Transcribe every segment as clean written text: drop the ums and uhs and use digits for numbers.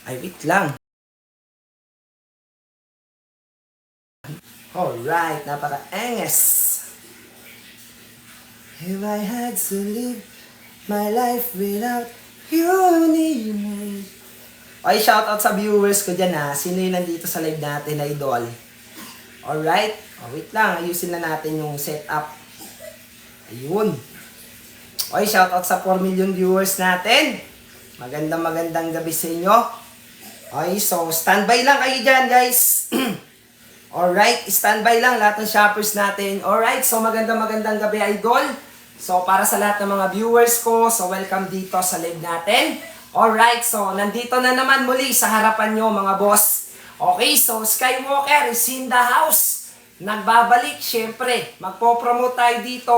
Ay, wait lang. Alright, napaka-enges. If I had to live my life without you anymore. Okay, shoutout sa viewers ko dyan ha. Sino yung nandito sa live natin na idol? Alright. Oh, wait lang, ayusin na natin yung setup. Ayun. Okay, shoutout sa 4 million viewers natin. Magandang gabi sa inyo. Okay, so standby lang kayo dyan guys. Alright, standby lang lahat ng shoppers natin. Alright, so magandang gabi idol. So para sa lahat ng mga viewers ko, so welcome dito sa live natin. Alright, so nandito na naman muli sa harapan nyo mga boss. Okay, so Skywalker is in the house. Nagbabalik, syempre. Magpo-promote tayo dito.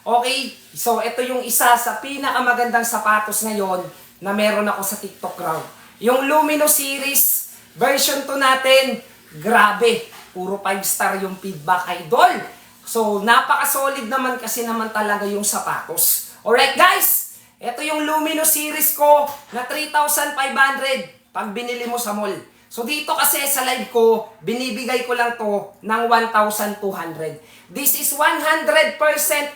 Okay, so ito yung isa sa pinakamagandang sapatos ngayon na meron ako sa TikTok crowd. Yung Lumino series version 2 natin, grabe. Puro 5 star yung feedback idol. So, napaka-solid naman kasi naman talaga yung sapatos. Alright guys, ito yung Lumino series ko na 3,500 pag binili mo sa mall. So, dito kasi sa live ko, binibigay ko lang to ng 1,200. This is 100%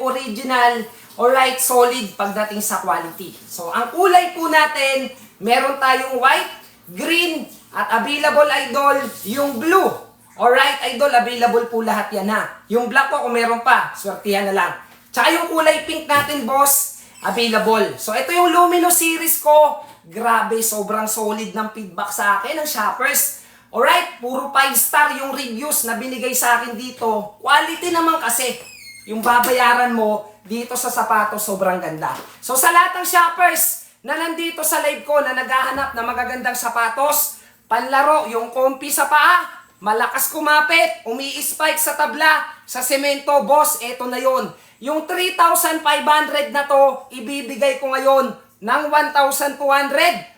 original, alright, solid pagdating sa quality. So, ang kulay po natin, meron tayong white, green, at available idol, yung blue. Alright, idol, available po lahat yan ha. Yung black po, kung meron pa, swertihan na lang. Tsaka yung kulay pink natin, boss, available. So, ito yung Lumino series ko. Grabe, sobrang solid ng feedback sa akin ng shoppers. Alright, puro 5 star yung reviews na binigay sa akin dito. Quality naman kasi. Yung babayaran mo dito sa sapatos, sobrang ganda. So, sa lahat ng shoppers na nandito sa live ko na naghahanap ng magagandang sapatos, panlaro, yung comfy sa paa, malakas kumapit, umi-spike sa tabla, sa semento, boss, eto na yon. Yung 3,500 na to, ibibigay ko ngayon ng 1,200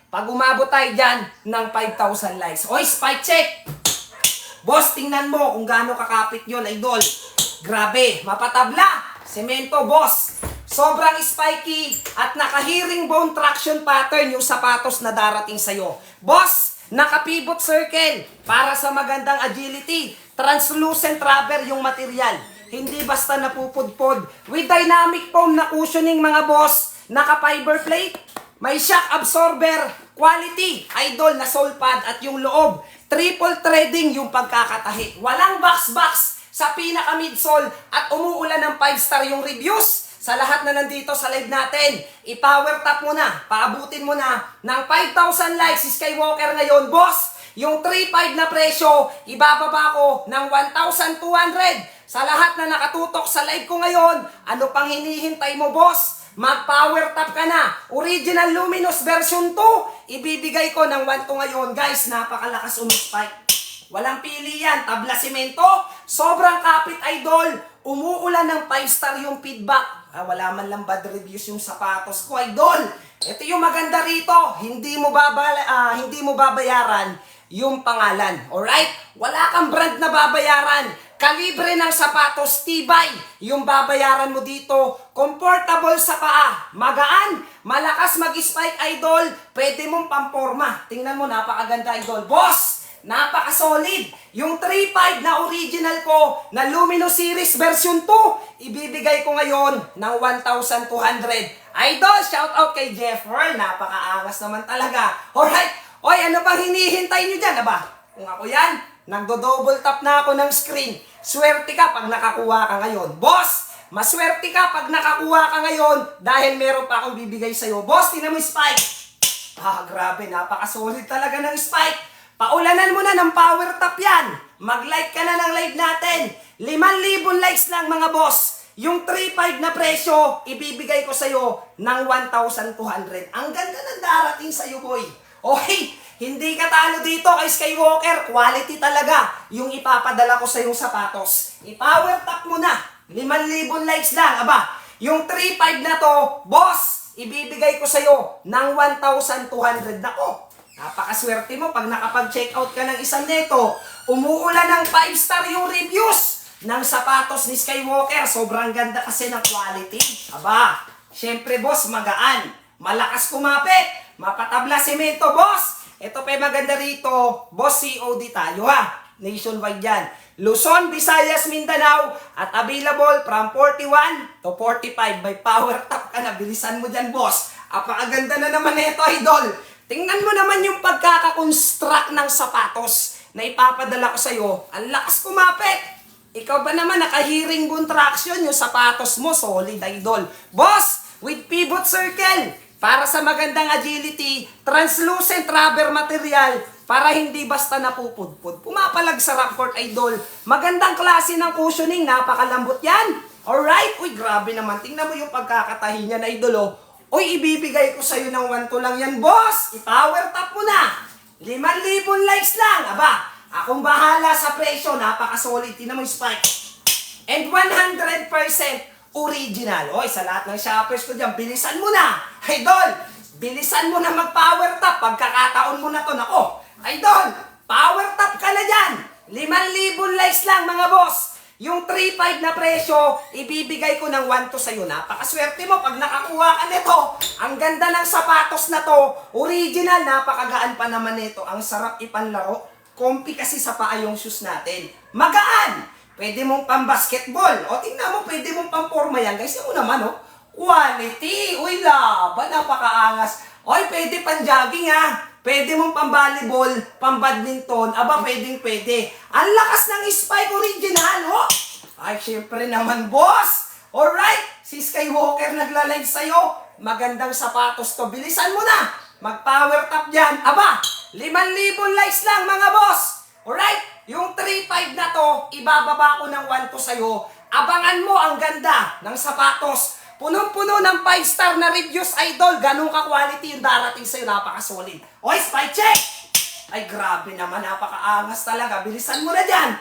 pag umabot tayo dyan ng 5,000 likes. Oy, spike check! Boss, tingnan mo kung gaano kakapit yon, idol. Grabe, mapatabla, semento, boss. Sobrang spiky at naka-hearing bone traction pattern yung sapatos na darating sa'yo. Boss, naka-pivot circle para sa magandang agility. Translucent rubber yung material. Hindi basta napupudpod. With dynamic foam na cushioning mga boss. Naka-fiber plate. May shock absorber. Quality. Idol na sole pad at yung loob. Triple threading yung pagkakatahi. Walang box-box sa pinaka-midsole at umuulan ng 5 star yung reviews. Sa lahat na nandito sa live natin, i-power tap mo na, paabutin mo na ng 5,000 likes si Skywalker ngayon. Boss, yung 3,500 na presyo, ibababa ko ng 1,200. Sa lahat na nakatutok sa live ko ngayon, ano pang hinihintay mo, boss? Mag-power tap ka na. Original Luminous version 2, ibibigay ko ng 1 to ngayon. Guys, napakalakas umispike. Walang pili yan, tabla semento, sobrang kapit idol, umuulan ng 5 star yung feedback. Wala man lang bad reviews yung sapatos ko, idol. Ito yung maganda rito, hindi mo babayaran yung pangalan. Alright? Wala kang brand na babayaran. Kalibre ng sapatos, tibay. Yung babayaran mo dito, comfortable sa paa, magaan, malakas mag-spike, idol. Pwede mong pamporma. Tingnan mo, napakaganda, idol. Boss! Napaka-solid. Yung 3.5 na original ko na Lumino series version 2, ibibigay ko ngayon ng 1,200. Idol, shout out kay Jeff Earl. Napaka-angas naman talaga. Alright. Oy, ano bang hinihintay nyo dyan? Aba, kung ako yan, nagdo-double tap na ako ng screen. Swerte ka pag nakakuha ka ngayon. Boss, maswerte ka pag nakakuha ka ngayon dahil meron pa akong bibigay sa'yo. Boss, tinan mo yung spike. Grabe, napaka-solid talaga ng spike. Paulanan mo na ng power tap yan. Mag-like ka na ng live natin. 5,000 likes lang mga boss. Yung 3,500 na presyo, ibibigay ko sa'yo ng 1,200. Ang ganda ng darating sa'yo, boy. Okay, hindi ka talo dito kay Skywalker. Quality talaga yung ipapadala ko sa yung sapatos. I-power tap mo na. 5,000 likes lang. Aba, yung 3,500 na to, boss, ibibigay ko sa'yo ng 1,200. Nako, napakaswerte mo pag nakapag-check out ka ng isang neto. Umuulan ng 5 star yung reviews ng sapatos ni Skywalker. Sobrang ganda kasi ng quality. Aba, syempre boss, magaan, malakas kumapit, mapatabla semento, boss. Ito pa yung maganda rito, boss, COD tayo ha. Nationwide yan. Luzon, Visayas, Mindanao, at available from 41 to 45. May power top ka na. Bilisan mo dyan, boss. Apakaganda na naman ito, idol. Tingnan mo naman yung pagkakakonstruct ng sapatos na ipapadala ko sa'yo. Ang lakas kumapit. Ikaw ba naman nakahiring contraction yung sapatos mo? Solid, idol. Boss, with pivot circle. Para sa magandang agility, translucent rubber material para hindi basta napupudpud. Pumapalag sa Rockport, idol. Magandang klase ng cushioning, napakalambot yan. Alright? Uy, grabe naman. Tingnan mo yung pagkakatahi niya na idol, oh. Uy, ibibigay ko sa'yo ng 1 to lang yan, boss. I-power top mo na. 5,000 likes lang. Aba, akong bahala sa presyo. Napaka-solid. Tingnan mo yung spike. And 100% original. Oy, sa lahat ng shoppers ko dyan, bilisan mo na. Idol, bilisan mo na mag-power top. Pagkakataon mo na to, nako. Idol, power top ka na dyan. 5,000 likes lang, mga boss. Yung 3,500 na presyo, ibibigay ko ng 1 to sa'yo. Napakaswerte mo pag nakakuha ka nito. Ang ganda ng sapatos na to. Original, napakagaan pa naman nito. Ang sarap ipanlaro. Comfy kasi sa paa yung shoes natin. Magaan. Pwede mong pang-basketball. O, tingnan mo, pwede mong pang-forma yan. Guys, yan mo naman, oh. Quality. Uy, laban. Napakaangas. Oy, pwede pang-jogging, ha. Pwede mong pang-volleyball, pang-badminton. Aba, pwedeng-pwede. Ang lakas ng spike original, oh. Ay, syempre naman, boss. Alright, si Skywalker nagla-live sa'yo. Magandang sapatos to. Bilisan mo na. Mag-power top dyan. Aba, 5,000 likes lang, mga boss. Alright, yung 3,500 na to, ibababa ko ng 1 to sa'yo. Abangan mo ang ganda ng sapatos. Punong-puno ng 5-star na reviews, idol. Ganun ka-quality yung darating sa'yo. Napaka-solid. Oy, spy check! Ay, grabe naman. Napaka-angas talaga. Bilisan mo na dyan.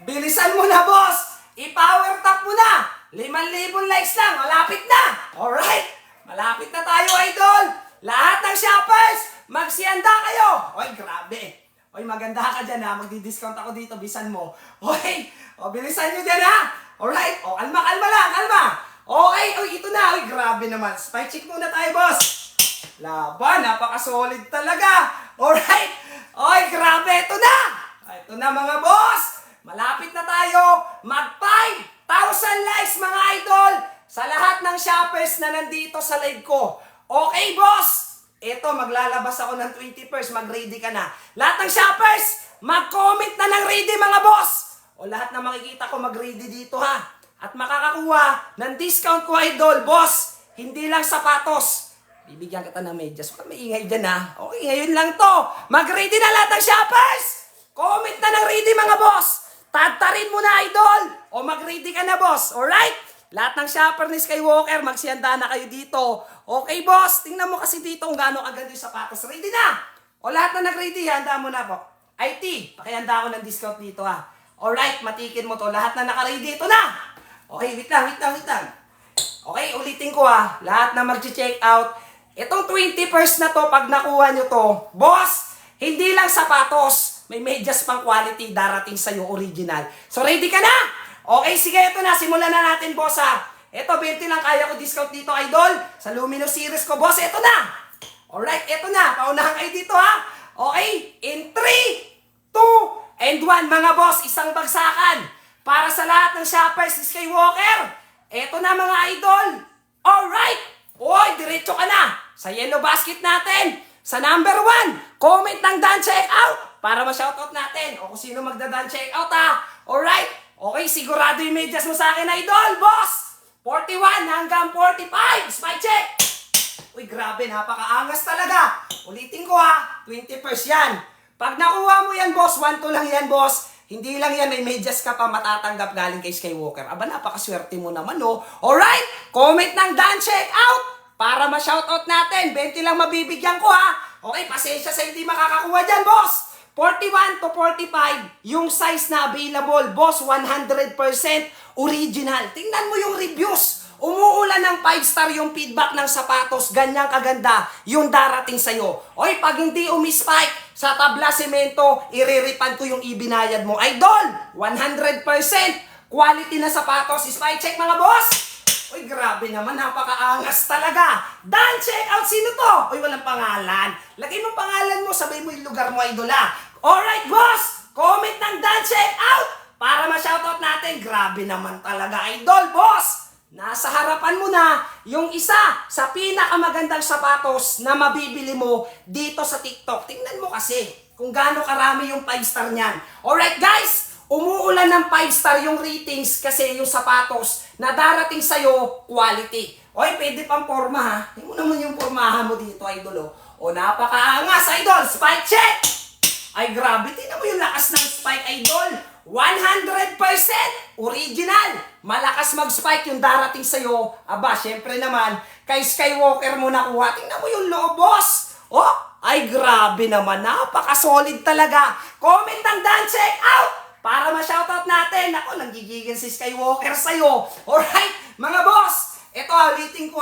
Bilisan mo na, boss. I-power top mo na. 5,000 likes lang. Malapit na. Alright. Malapit na tayo, idol. Lahat ng shoppers, magsianda kayo. Oy, grabe. Oy, maganda ka dyan, ha. Magdi-discount ako dito. Bisan mo. Oy, bilisan nyo dyan, ha. Alright. O, kalma lang. Kalma. Okay, oy, ito na. Oy, grabe naman. Spy check muna tayo, boss. Laban, napaka-solid talaga. Alright. Oy, grabe. Ito na. Ito na, mga boss. Malapit na tayo. Mag-5,000 likes, mga idol. Sa lahat ng shoppers na nandito sa live ko. Okay, boss. Ito, maglalabas ako ng 21st. Mag-ready ka na. Lahat ng shoppers, mag-comment na ng ready, mga boss. O lahat na makikita ko, mag-ready dito, ha. At makakakuha ng discount ko, idol, boss. Hindi lang sapatos. Bibigyan kita ng medyas. Huwag maingay dyan, ha. Okay, ngayon lang to. Mag-ready na lahat ng shoppers. Comment na ng ready, mga boss. Tadtarin mo na, idol. O mag-ready ka na, boss. Alright? Lahat ng shopper ni Skywalker, magsiyanda na kayo dito. Okay, boss. Tingnan mo kasi dito kung gaano kaganda yung sapatos. Ready na. O lahat na nag-ready, handa mo na po. IT, pakihanda ako ng discount dito, ha. Alright, matikin mo to. Lahat na naka-ready, ito na. Okay, wait lang. Okay, ulitin ko, ha. Lahat na mag-check out. Itong 21st na to, pag nakuha nyo to, boss, hindi lang sapatos. May medyas pang quality darating sa'yo, original. So, ready ka na? Okay, sige, ito na. Simulan na natin, boss, ha. Ito, 20 lang kaya ko discount dito, idol. Sa Luminous series ko, boss, ito na. Alright, ito na. Paunahan kayo dito, ha. Okay, in 3, 2, and 1, mga boss, isang bagsakan. Para sa lahat ng shoppers ni Skywalker, eto na, mga idol. Alright! Uy, diretso ka na sa yellow basket natin. Sa number 1, comment ng done checkout para ma-shoutout natin. O kung sino magda-done checkout, ha. Alright? Okay, sigurado yung medyas mo sa akin, idol, boss. 41 hanggang 45. Spy check. Uy, grabe, napakaangas talaga. Ulitin ko, ha. 21st yan. Pag nakuha mo yan, boss, 1 to lang yan, boss. Hindi lang yan, may medyas ka pa matatanggap galing kay Skywalker. Aba, napakaswerte mo naman, no? Alright? Comment ng done check out para ma-shoutout natin. 20 lang mabibigyan ko, ha? Okay, pasensya sa hindi makakakuha dyan, boss. 41 to 45, yung size na available, boss, 100% original. Tingnan mo yung reviews. Umuulan ng 5-star yung feedback ng sapatos. Ganyang kaganda yung darating sa'yo. Oy, pag hindi umispike sa tabla semento, iriripan ko yung ibinayad mo. Idol, 100% quality na sapatos. Spy check, mga boss. Uy, grabe naman, napakaangas talaga. Dan, check out, sino to? Uy, walang pangalan. Lagay mo pangalan mo, sabay mo yung lugar mo, idol ha. Alright, boss! Comment ng Dan, check out! Para ma-shoutout natin. Grabe naman talaga, idol, boss! Nasa harapan mo na yung isa sa pinakamagandang sapatos na mabibili mo dito sa TikTok. Tingnan mo kasi kung gaano karami yung 5-star niyan. Alright guys, umuulan ng 5-star yung ratings kasi yung sapatos na darating sa'yo, quality. Oy, pwede pang forma ha. Tingnan mo naman yung formahan mo dito, idol. O, napakaangas, idol. Spike check! Ay, grabe. Tingnan mo yung lakas ng spike, idol. 100% original. Malakas mag-spike yung darating sa'yo. Aba, syempre naman, kay Skywalker mo nakuha. Tingnan mo yung loob, boss. Oh, ay grabe naman. Napaka-solid talaga. Comment ng Dan, check out! Para ma-shoutout natin. Ako, nanggigigil si Skywalker sa'yo. Alright, mga boss. Ito, ulitin ko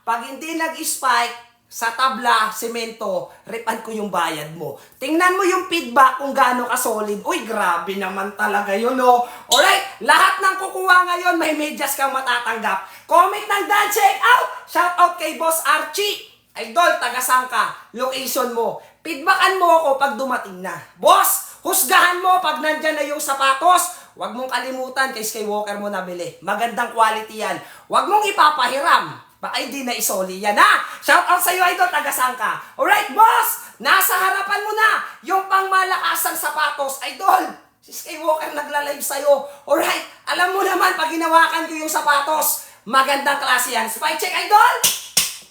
pag hindi nag-spike, sa tabla, semento, ripan ko yung bayad mo. Tingnan mo yung feedback kung gaano ka-solid. Uy, grabe naman talaga yun, oh. Alright, lahat ng kukuha ngayon, may medyas kang matatanggap. Comment ng Dan, check out! Shout out kay Boss Archie. Idol, taga-saan ka? Location mo. Feedbackan mo ako pag dumating na. Boss, husgahan mo pag nandyan na yung sapatos. Huwag mong kalimutan kay Skywalker mo nabili. Magandang quality yan. Huwag mong ipapahiram. Baka hindi na isoli yan, ha? Shout out sa'yo, idol, taga-saan ka? Alright, boss! Nasa harapan mo na yung pangmalakasang sapatos, idol! Si Skywalker nagla-live sa'yo. Alright, alam mo naman, pag hinawakan ko yung sapatos, magandang klase yan. Spy check, idol!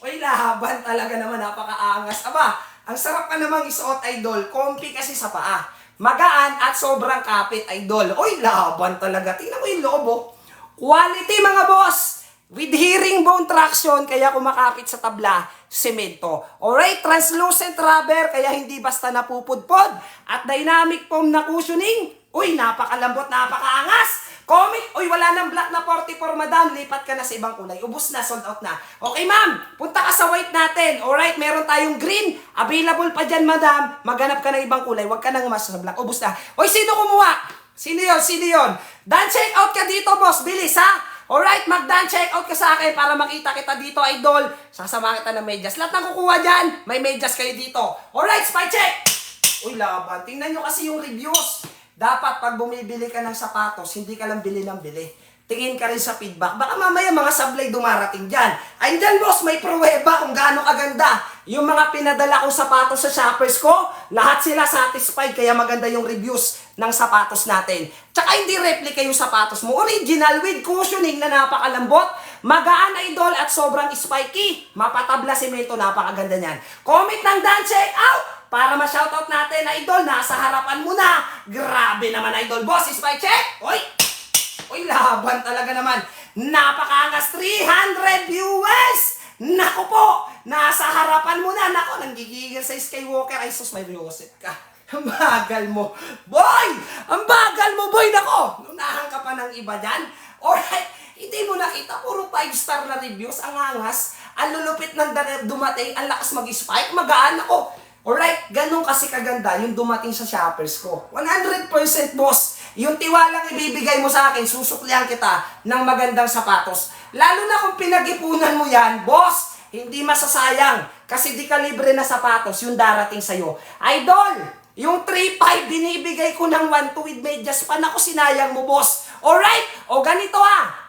Uy, laban talaga naman, napakaangas. Aba, ang sarap ka namang isuot, idol. Comfy kasi sa paa. Magaan at sobrang kapit, idol. Uy, laban talaga. Tingnan mo yung loob, oh. Quality, mga boss! With herringbone traction, kaya kumakapit sa tabla, semento. Alright, translucent rubber, kaya hindi basta napupudpod. At dynamic foam na cushioning. Uy, napakalambot, napakaangas. Comment, uy, wala nang black na 44, madam. Lipat ka na sa ibang kulay. Ubus na, sold out na. Okay, ma'am, punta ka sa white natin. Alright, meron tayong green. Available pa dyan, madam. Maghanap ka na ibang kulay. Huwag ka nang mas sa black. Ubus na. Uy, sino kumuha? Sino yon? Sino yon? Dan, check out ka dito, boss. Bilis, ha? Alright, magdan, check out ka sa akin para makita kita dito, idol. Sasama kita ng medyas. Lahat ng kukuha dyan, may medyas kayo dito. Alright, spy check! Uy, laban. Tingnan nyo kasi yung reviews. Dapat pag bumibili ka ng sapatos, hindi ka lang bili ng bili. Tingin ka rin sa feedback. Baka mamaya mga sablay dumarating dyan. Ay, dyan, boss, may pruweba kung gaano kaganda. Yung mga pinadala kong sapatos sa shoppers ko, lahat sila satisfied, kaya maganda yung reviews ng sapatos natin. Tsaka hindi replica yung sapatos mo. Original with cushioning na napakalambot, magaan, idol, at sobrang spiky. Mapatabla semento, napakaganda niyan. Comment ng Dan, check out! Para ma-shoutout natin, idol, nasa harapan mo na. Grabe naman, idol. Boss, spy check! Oy! Uy, laban talaga naman. Napakaangas, 300 viewers! Naku po, nasa harapan mo na. Naku, nanggigigil sa Skywalker. Ay, sus, may Joseph ka. Ang bagal mo. Boy! Ang bagal mo, boy! Naku, nunahan ka pa ng iba dyan. Alright, hindi mo nakita. Puro 5-star na reviews. Ang angas. Ang lulupit ng dumating. Ang lakas mag-spike. Magaan ako. Alright, ganun kasi kaganda yung dumating sa shoppers ko. 100% boss. Yung tiwalang ibibigay mo sa akin, susuklihan kita ng magandang sapatos. Lalo na kung pinag-ipunan mo yan, boss, hindi masasayang. Kasi di kalibre na sapatos yung darating sa'yo. Idol, yung 3.5 binibigay ko ng 1.2 with medyas pa. Naku, sinayang mo, boss. Alright, o ganito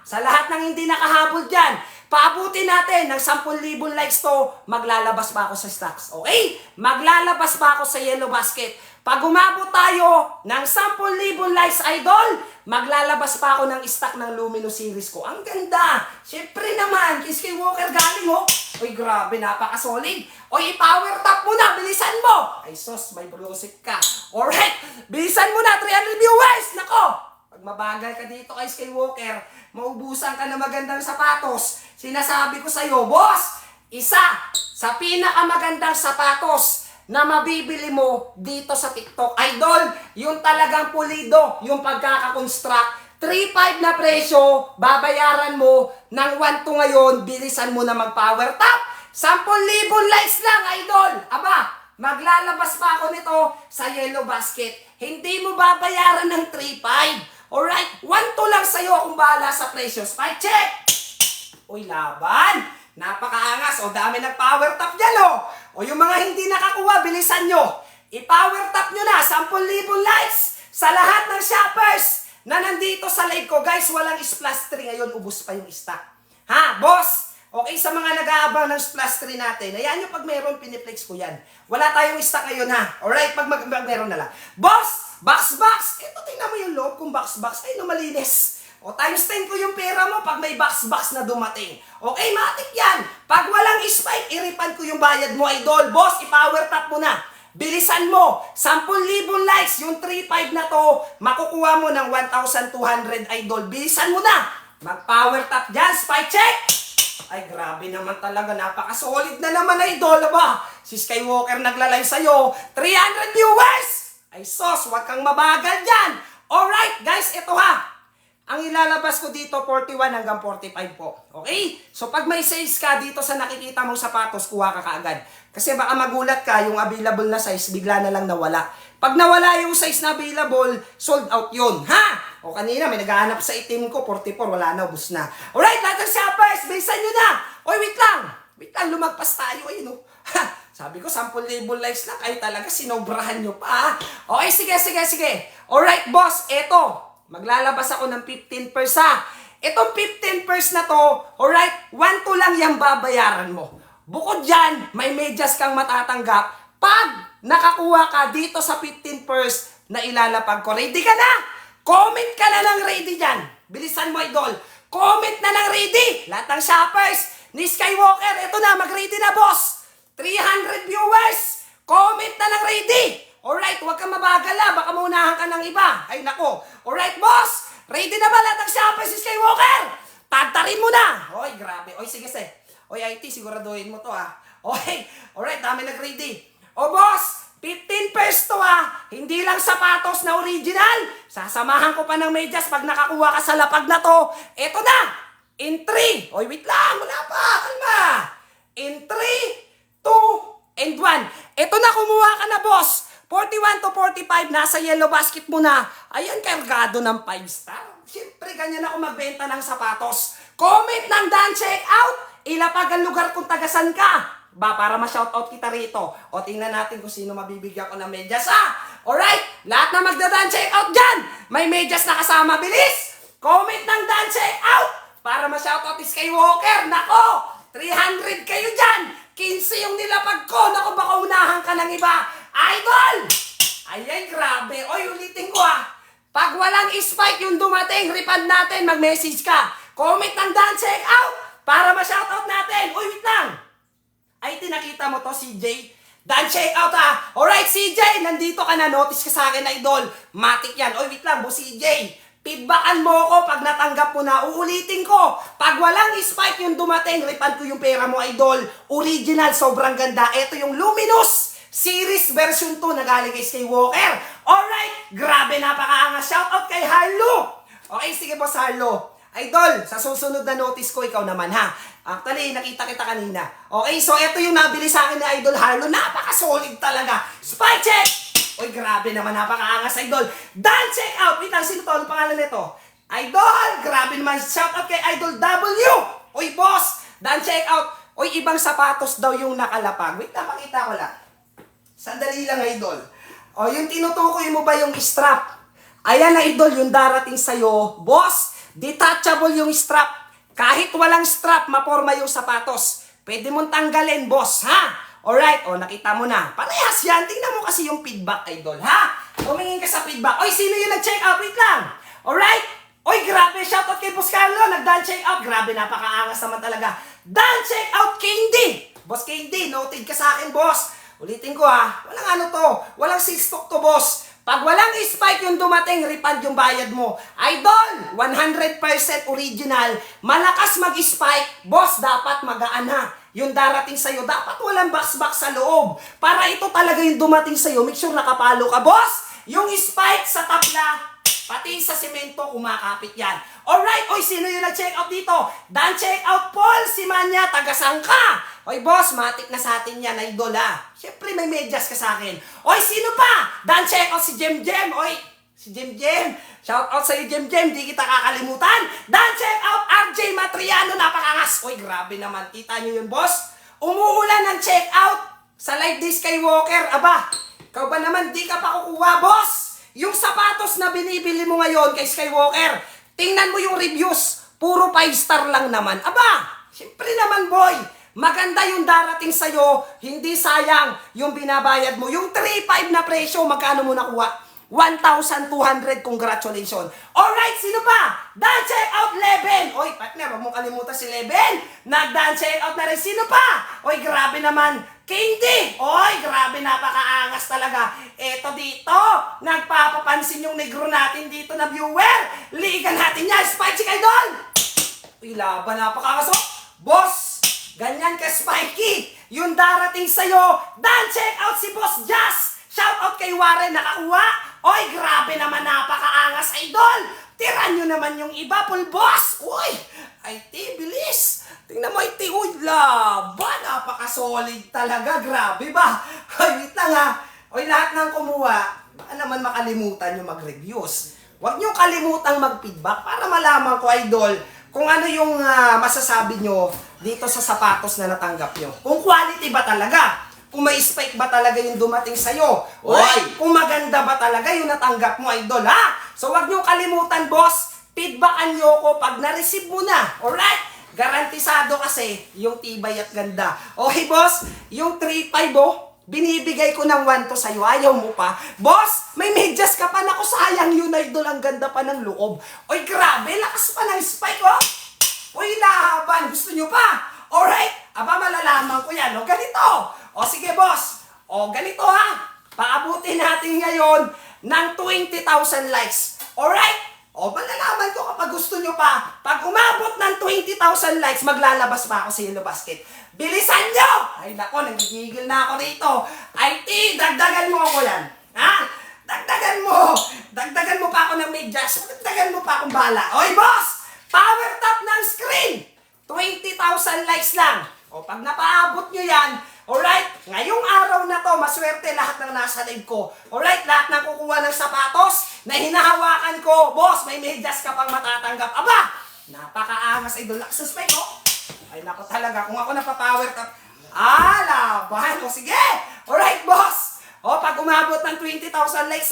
sa lahat ng hindi nakahabol dyan, paabutin natin ng 10,000 likes to, maglalabas pa ako sa stocks. Okay? Maglalabas pa ako sa yellow basket. Pag umabot tayo ng 10,000 likes, idol, maglalabas pa ako ng stock ng Lumino series ko. Ang ganda! Siyempre naman, kay Skywalker galing, oh. Uy, grabe, napaka-solid. Uy, power top mo na, bilisan mo! Ay, sos, may brosik ka. Alright, bilisan mo na, 300 viewers! Nako! Pag mabagal ka dito kay Skywalker, maubusan ka na magandang sapatos. Sinasabi ko sa'yo, boss, isa sa pinakamagandang sapatos na mabibili mo dito sa TikTok, idol, yung talagang pulido, yung pagkakakonstruct, 3.5 na presyo, babayaran mo ng 1.2 ngayon, bilisan mo na mag-power top. 10,000 likes lang, idol. Aba, maglalabas pa ako nito sa yellow basket. Hindi mo babayaran ng 3.5. Alright, 1.2 lang sa'yo kung bahala sa presyo. Spy check! Uy, laban! Napakaangas. O, dami ng power tap dyan, o. O, yung mga hindi nakakuha, bilisan nyo. I-power tap nyo na. 10,000 likes sa lahat ng shoppers na nandito sa live ko. Guys, walang splash 3 ngayon. Ubus pa yung stock. Ha, boss? Okay, sa mga nag-aabang ng splash 3 natin, ayan yung pag meron, piniplex ko yan. Wala tayong stock ngayon, ha? Alright, pag meron na lang. Boss! Box! Ito, tingnan mo yung loob kong box. Ay, no, malinis. O, times 10 ko yung pera mo pag may box na dumating. Okay, matik yan. Pag walang spike, iripan ko yung bayad mo, idol. Boss, i-power tap mo na. Bilisan mo. 10,000 likes. Yung 3.5 na to, makukuha mo ng 1,200, idol. Bilisan mo na. Mag-power tap dyan. Spike check. Ay, grabe naman talaga. Napaka-solid na naman, idol. Ba? Si Skywalker nagla-live sa'yo. 300 viewers. Ay, sos, wag kang mabagal dyan. Alright, guys, ito ha. Ang ilalabas ko dito, 41 hanggang 45 po. Okay? So, pag may sales ka dito sa nakikita mong sapatos, kuha ka kaagad. Kasi baka magulat ka, yung available na size, bigla na lang nawala. Pag nawala yung size na available, sold out yun. Ha? O kanina, may naghahanap sa itim ko, 44, wala na, ubus na. Alright, lahat ng shoppers, bilisan nyo na. Oy, wait lang, lumagpas tayo. Ayun, no? Ha, sabi ko, 10,000 likes lang, kayo talaga, sinobrahan nyo pa. Okay, sige. Alright, boss, eto. Maglalabas ako ng 15% ha. Itong 15% na to, alright, 1-2 lang yung babayaran mo. Bukod dyan, may medyas kang matatanggap pag nakakuha ka dito sa 15% na ilalapag ko. Ready ka na? Comment ka na ng ready dyan. Bilisan mo, idol. Comment na ng ready. Lahat ng shoppers ni Skywalker, ito na, mag-ready na, boss. 300 viewers. Comment na ng ready. Alright, huwag kang mabagal na. Baka maunahan ka ng iba. Ay, nako. Alright, boss. Ready na ba lahat ng shoppers si Skywalker? Tagtarin mo na. Oy, grabe. Oy, sige. Oy, IT, siguraduhin mo to, ha. Oy, alright, dami nag-ready. O, boss, 15 to, ha. Hindi lang sapatos na original. Sasamahan ko pa ng medyas pag nakakuha ka sa lapag na to. Eto na. In 3. Oy, wait lang. Wala pa. Kalma. In 3, 2, and 1. Eto na, kumuha ka na, boss. 41 to 45, nasa yellow basket mo na. Ayan, kargado ng 5 star. Siyempre, ganyan ako magbenta ng sapatos. Comment ng Dan Check Out. Ilapag ang lugar kung tagasan ka. Ba, para ma-shoutout kita rito. O, tingnan natin kung sino mabibigyan ko ng medyas, ha? Alright, lahat na magda-Dan Check Out dyan. May medyas na kasama. Bilis! Comment ng Dan Check Out. Para ma-shoutout si Skywalker. Nako, 300 kayo dyan. 15 yung nilapag ko. Nako, baka unahan ka ng iba. Idol! Ayan, grabe. Oy, ulitin ko, ha. Pag walang spike yung dumating, refund natin, mag-message ka. Comment ng Dan Check Out para ma-shoutout natin. Uy, wait lang. Ay, tinakita mo to, CJ. Dan Check Out, ha. Alright, CJ, nandito ka na. Notice ka sa akin, idol. Matik yan. Uy, wait lang, boss CJ. Feedbackan mo ko pag natanggap mo na. Uulitin ko. Pag walang spike yung dumating, refund ko yung pera mo, idol. Original, sobrang ganda. Ito yung Luminous Series version 2 na galing kay Skywalker. Alright, grabe, napakaangas. Shoutout kay Harlo. Okay, sige, boss Harlo. Idol, sa susunod na notice ko, ikaw naman, ha. Actually, nakita kita kanina. Okay, so ito yung nabili sa akin ni Idol Harlo. Napaka-solid talaga. Spy check! Uy, grabe naman, napakaangas, Idol. Dan Check Out. Wait lang, sino to? Ano pangalan nito? Idol! Grabe naman. Shoutout kay Idol W. Uy, boss! Dan Check Out. Uy, ibang sapatos daw yung nakalapag. Wait lang, pakita ko lang. Sandali lang, Idol. O, yung tinutukoy mo ba yung strap? Ayan na, Idol, yung darating sa'yo. Boss, detachable yung strap. Kahit walang strap, maporma yung sapatos. Pwede mong tanggalin, boss, ha? Alright, o, nakita mo na. Parehas yan. Tingnan mo kasi yung feedback, Idol, ha? Tumingin ka sa feedback. Oy, sino yung nag-check out? Wait lang. Alright? Oy, grabe. Shoutout kay Boss Carlo. Nag-dan check out. Grabe, napakaangas naman talaga. Dan check out, Candy. Boss Candy, noted ka sa akin, boss. Ulitin ko, ha. Walang ano to. Walang seal stock to, boss. Pag walang spike yung dumating, refund yung bayad mo. Idol, 100% original. Malakas mag-spike, boss, dapat magaan ha. Yung darating sa'yo, dapat walang box sa loob. Para ito talaga yung dumating sa'yo, make sure nakapalo ka, boss. Yung spike sa tabla, pati sa semento, kumakapit yan. Alright, oy, sino yung nag-check out dito? Dan check out, Paul Simanya, tagasang ka. Oy, boss, matik na sa atin yan, Idol, ha. Siyempre, may medyas ka sa akin. Oy, sino pa? Dan check out si Jem. Oy, Si Jem. Shout out sa'yo, Jem. Di kita kakalimutan. Dan check out RJ Matriano. Napakangas. Uy, grabe naman. Kita nyo yun, boss? Umuulan ng check out sa live ni Skywalker. Aba, ikaw ba naman di ka pa kukuha, boss? Yung sapatos na binibili mo ngayon kay Skywalker, tingnan mo yung reviews. Puro 5 star lang naman. Aba, siyempre naman, boy. Maganda yung darating sa'yo. Hindi sayang yung binabayad mo. Yung 3.5 na presyo, magkano mo nakuha? 1,200, congratulations. Alright, sino pa? Dan check out Leben. Oy, partner, huwag mong kalimutan si Leben. Nag-dan check out na rin. Sino pa? Oy, grabe naman. Candy. Oy, grabe, napakaangas talaga. Eto dito, nagpapapansin yung negro natin dito na viewer. Ligan natin yan, Spicy Idol. Uy, laban, napakaangas. Boss, ganyan ka, Spikey. Yung darating sa'yo, dan check out si Boss Jazz. Shout out kay Warren, nakakuha. Oy, grabe naman, napakaangas, idol. Tiran nyo naman yung iba, full boss. Uy, IT, bilis. Tingnan mo, IT, uy, laban. Napaka-solid talaga, grabe ba? Ay, wait lang ha. Oy, lahat ng kumuha, baka naman makalimutan yung mag-reviews. Huwag nyo kalimutang mag-feedback para malaman ko, idol, kung ano yung masasabi nyo dito sa sapatos na natanggap nyo. Kung quality ba talaga? Kung may spike ba talaga yung dumating sa'yo? Oy! Kung maganda ba talaga yung natanggap mo, idol, ha? So, wag niyong kalimutan, boss. Feedbackan niyo ko pag na-receive mo na. Alright? Garantisado kasi yung tibay at ganda. Okay, boss? Yung 3.5, binibigay ko ng 1 to sa'yo. Ayaw mo pa? Boss, may medyas ka pa. Naku, sayang yun, idol. Ang ganda pa ng loob. Oy, grabe. Lakas pa ng spike, oh. Uy, laban. Gusto niyo pa? Alright? Aba, malalaman ko yan. O, ganito. O sige, boss. O ganito ha. Paabutin natin ngayon ng 20,000 likes. Alright? O malalaman ko kapag gusto nyo pa. Pag umabot ng 20,000 likes, maglalabas pa ako sa Yellow Basket. Bilisan nyo! Ay nako, nagigigil na ako rito. IT, dagdagan mo ako yan. Ha? Dagdagan mo. Dagdagan mo pa ako ng medyas. Dagdagan mo pa akong bala. Oy, boss! Power tap ng screen! 20,000 likes lang. O pag napaabot nyo yan, alright, ngayong araw na to, maswerte lahat ng nasa live ko. Alright, lahat ng kukuha ng sapatos na hinahawakan ko, boss, may medyas ka pang matatanggap. Aba, napakaangas, idol. Lakas ng spike, oh. Ay, naku talaga, kung ako napapower tap, laban. O sige, alright, boss. O, pag umabot ng 20,000 likes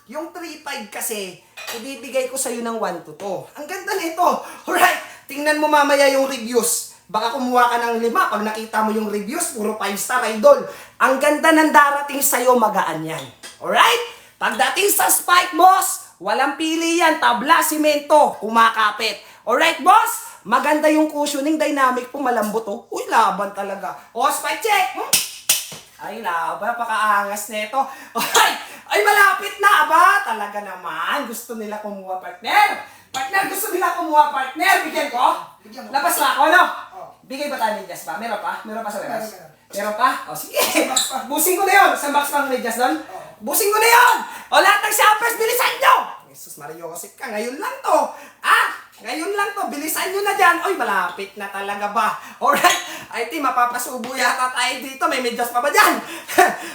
yung 3.5 kasi, ibibigay ko sa'yo ng 1 to 2. Ang ganda nito. Alright, tingnan mo mamaya yung reviews. Baka kumuha ka ng 5 pag nakita mo yung reviews, puro 5 star, idol. Ang ganda ng darating sa'yo, magaan yan. Alright? Pagdating sa spike, boss, walang pili yan. Tabla, simento, kumakapit. Alright, boss? Maganda yung cushioning, dynamic po, malambot, oh. Uy, laban talaga. O, spike check. Ay, laban, napakaangas nito. Alright, ay malapit na, ba? Talaga naman, gusto nila kumuha, partner. Partner, gusto nila kumuha, partner. Bigyan ko? Labas ba ako, no? Bigay ba tayo medyas pa? Meron pa? Meron pa sa labas? Meron pa? O sige, busing ko na yun. Isang box pang medyas doon? Busing ko na yun! O lahat ng shoppers, bilisan nyo! Jesus Mario, kasi ka, ngayon lang to. Ngayon lang to, bilisan nyo na dyan. Oy, malapit na talaga ba? Alright, IT, mapapasubo yata tayo dito. May medyas pa ba dyan?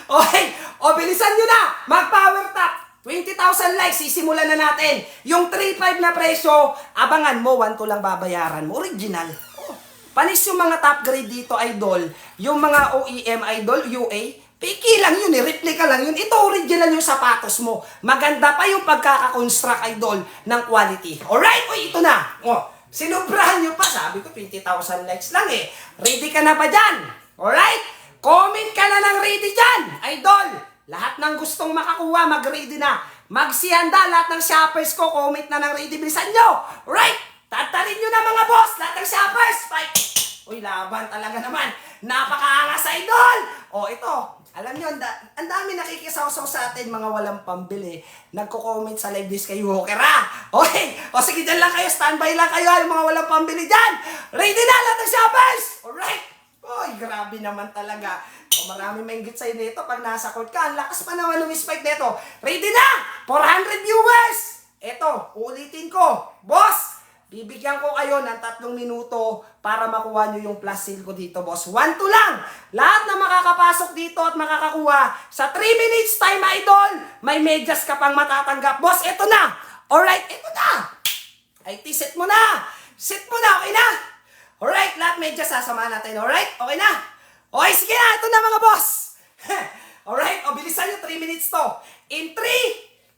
Okay, o bilisan nyo na! Mag-power tap! 20,000 likes, sisimulan na natin. Yung 3.5 na presyo, abangan mo, 1 to lang babayaran mo. Original. Panis yung mga top grade dito, idol. Yung mga OEM, idol, UA, piki lang yun, replica lang yun. Ito original yung sapatos mo. Maganda pa yung pagkakakonstruct, idol, ng quality. Alright? O, ito na. O, sinubrahan nyo pa. Sabi ko, 20,000 likes lang eh. Ready ka na ba dyan? Alright? Comment ka na ng ready dyan, idol. Lahat ng gustong makakuha, mag-ready na. Magsihanda, lahat ng shoppers ko, comment na ng ready. Bilisan nyo. Alright? Tatarin nyo na mga boss, lahat ng shoppers. Fight! Uy, laban talaga naman. Napakaangas, idol. O, ito. Alam nyo, ang dami nakikisawsaw sa atin, mga walang pambili. Nagko-comment sa live this kay Walker, ha? Okay. O, sige, dyan lang kayo. Standby lang kayo, yung mga walang pambili dyan. Ready na, lahat ng shoppers. Alright. Uy, grabe naman talaga. O, marami maingit sa'yo nito pag nasa court ka. Ang lakas pa naman ng spike nito. Ready na! 400 viewers! Eto, ulitin ko. Boss, Bibigyan ko kayo ng 3 minuto para makuha nyo yung plus sale ko dito, boss. 1 to lang. Lahat na makakapasok dito at makakakuha sa 3 minutes time, idol, may medyas ka pang matatanggap. Boss, ito na. Alright, ito na. Ay, set mo na. Set mo na, okay na? Alright, lahat medyas sasamahan natin. Alright, okay na? Okay, sige na. Ito na mga boss. Alright, o bilisan nyo, 3 minutes to. In 3,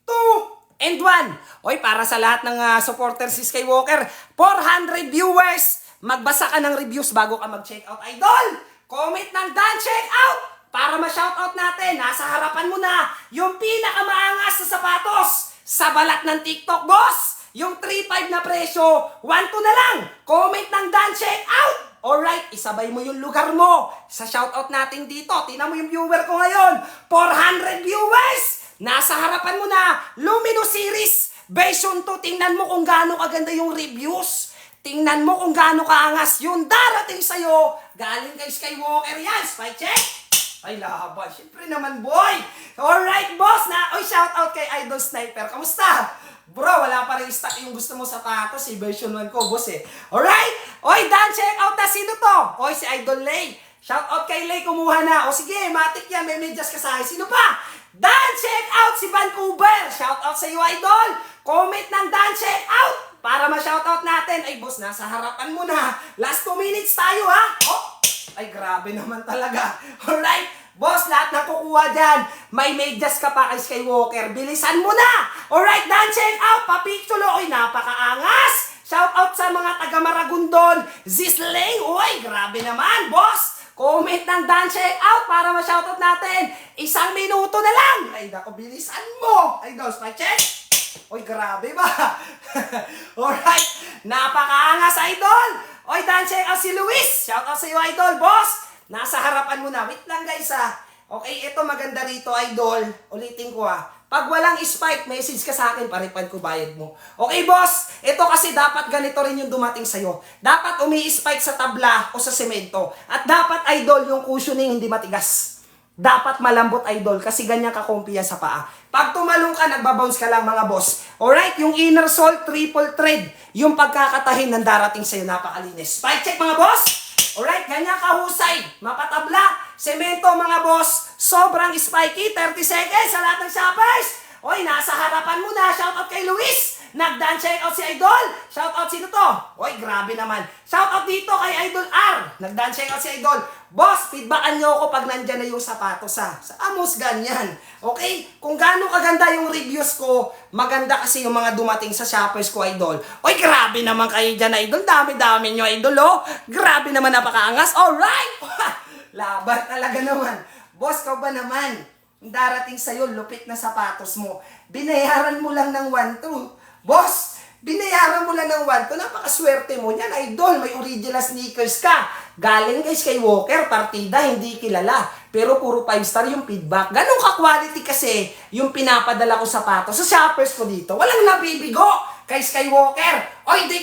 2, and 1. Oy, para sa lahat ng supporters si Skywalker, 400 viewers, magbasa ka ng reviews bago ka mag-checkout. Idol, comment ng done checkout para ma-shoutout natin. Nasa harapan mo na yung pinakamaangas na sapatos sa balat ng TikTok, boss. Yung 3.5 na presyo, 1 to na lang. Comment ng done checkout. Alright, isabay mo yung lugar mo sa shoutout natin dito. Tingnan mo yung viewer ko ngayon. 400 viewers. Nasa harapan mo na, Luminous Series version 2. Tingnan mo kung gaano kaganda yung reviews. Tingnan mo kung gaano kaangas yung darating sa'yo. Galing kay Skywalker yan. Spy check. Ay, laban. Siyempre naman, boy. Alright, boss. Oy, shout out kay Idol Sniper. Kamusta? Bro, wala pa rin stock yung gusto mo sapatos. Version 1 ko, boss eh. Alright? Oy, Dan, check out na. Sino to? Oy, si Idol Lay. Shout out kay Lay. Kumuha na. O sige, matik yan. May medyas ka sa akin. Sino pa? Dan, check out si Vancouver. Shout out sa iyo, idol. Comment ng Dan, check out para ma-shout out natin. Ay, boss, nasa harapan mo na. Last 2 minutes tayo, ha? Oh, ay, grabe naman talaga. Alright, boss, lahat ng kukuha dyan, may medyas ka pa kay Skywalker. Bilisan mo na. Alright, Dan, check out. Papictulo. Oy, napakaangas. Shout out sa mga taga Maragondon. Zisling. Oy, grabe naman, boss. Comment ng Dan check out para ma-shoutout natin. 1 minuto na lang. Ay, naku, bilisan mo. Ay, dos, my check. Oy, grabe ba? Alright. Napakaangas, idol. Oy, Dan check out si Luis. Shoutout sa iyo, idol. Boss, nasa harapan mo na. Wait lang, guys, ha. Okay, ito maganda rito, idol. Ulitin ko, ha. Pag walang spike, message ka sa akin, paripad ko bayad mo. Okay, boss? Ito kasi dapat ganito rin yung dumating sa'yo. Dapat umi-spike sa tabla o sa semento. At dapat, idol, yung cushioning hindi matigas. Dapat malambot, idol, kasi ganyan ka-comfy yan sa paa. Pag tumalong ka, nagbabounce ka lang, mga boss. Alright, yung inner sole, triple thread. Yung pagkakatahin ng darating sa'yo, napakalinis. Spike check, mga boss! Alright, ganyan kahusay. Mapatabla, semento, mga boss. Sobrang spiky, 30 seconds sa lahat ng shoppers. Oy, nasa harapan mo na. Shoutout kay Luis. Nag-done checkout si Idol. Shoutout sino to? Oy, grabe naman. Shoutout dito kay Idol R. Nag-done checkout si Idol. Boss, feedbackan nyo ako pag nandyan na yung sapatos, ha. Sa Amos, ganyan. Okay? Kung gaano kaganda yung reviews ko, maganda kasi yung mga dumating sa shoppers ko, Idol. Oy, grabe naman kayo dyan, Idol. Dami-dami nyo, Idol, oh. Grabe naman, napakaangas. Alright! Laban talaga naman. Boss, ka ba naman? Darating sa'yo, lupit na sapatos mo. Binayaran mo lang ng 1-2. Boss, binayaran mo lang ng 1-2. Napakaswerte mo niyan, idol. May original sneakers ka. Galing kay Skywalker, partida, hindi kilala. Pero puro 5-star yung feedback. Ganun ka-quality kasi yung pinapadala ko sapatos sa shoppers ko dito. Walang nabibigo kay Skywalker. O, hindi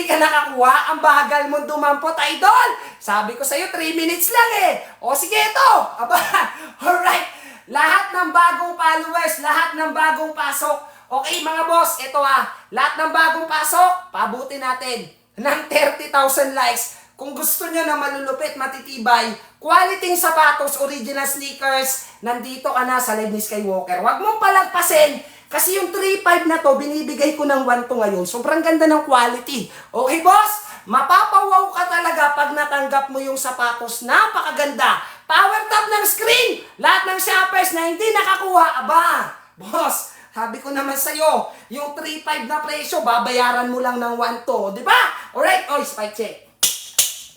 ka nakakuha. Ang bagal mong dumampot, idol. Sabi ko sa'yo, 3 minutes lang eh. O, sige ito. Aba, alright. Lahat ng bagong followers, lahat ng bagong pasok. Okay, mga boss, ito lahat ng bagong pasok, pabuti natin ng 30,000 likes. Kung gusto nyo na malulupit, matitibay, quality sapatos, original sneakers, nandito ka na sa live ni Skywalker. Huwag mong palagpasin, kasi yung 3.5 na to, binibigay ko ng 1 to ngayon. Sobrang ganda ng quality. Okay, boss? Mapapawaw ka talaga pag natanggap mo yung sapatos. Napakaganda. Power tap ng screen. Lahat ng shoppers na hindi nakakuha, aba, boss, sabi ko naman sa'yo, yung 3.5 na presyo, babayaran mo lang ng 1 to, di ba? Alright, spike check.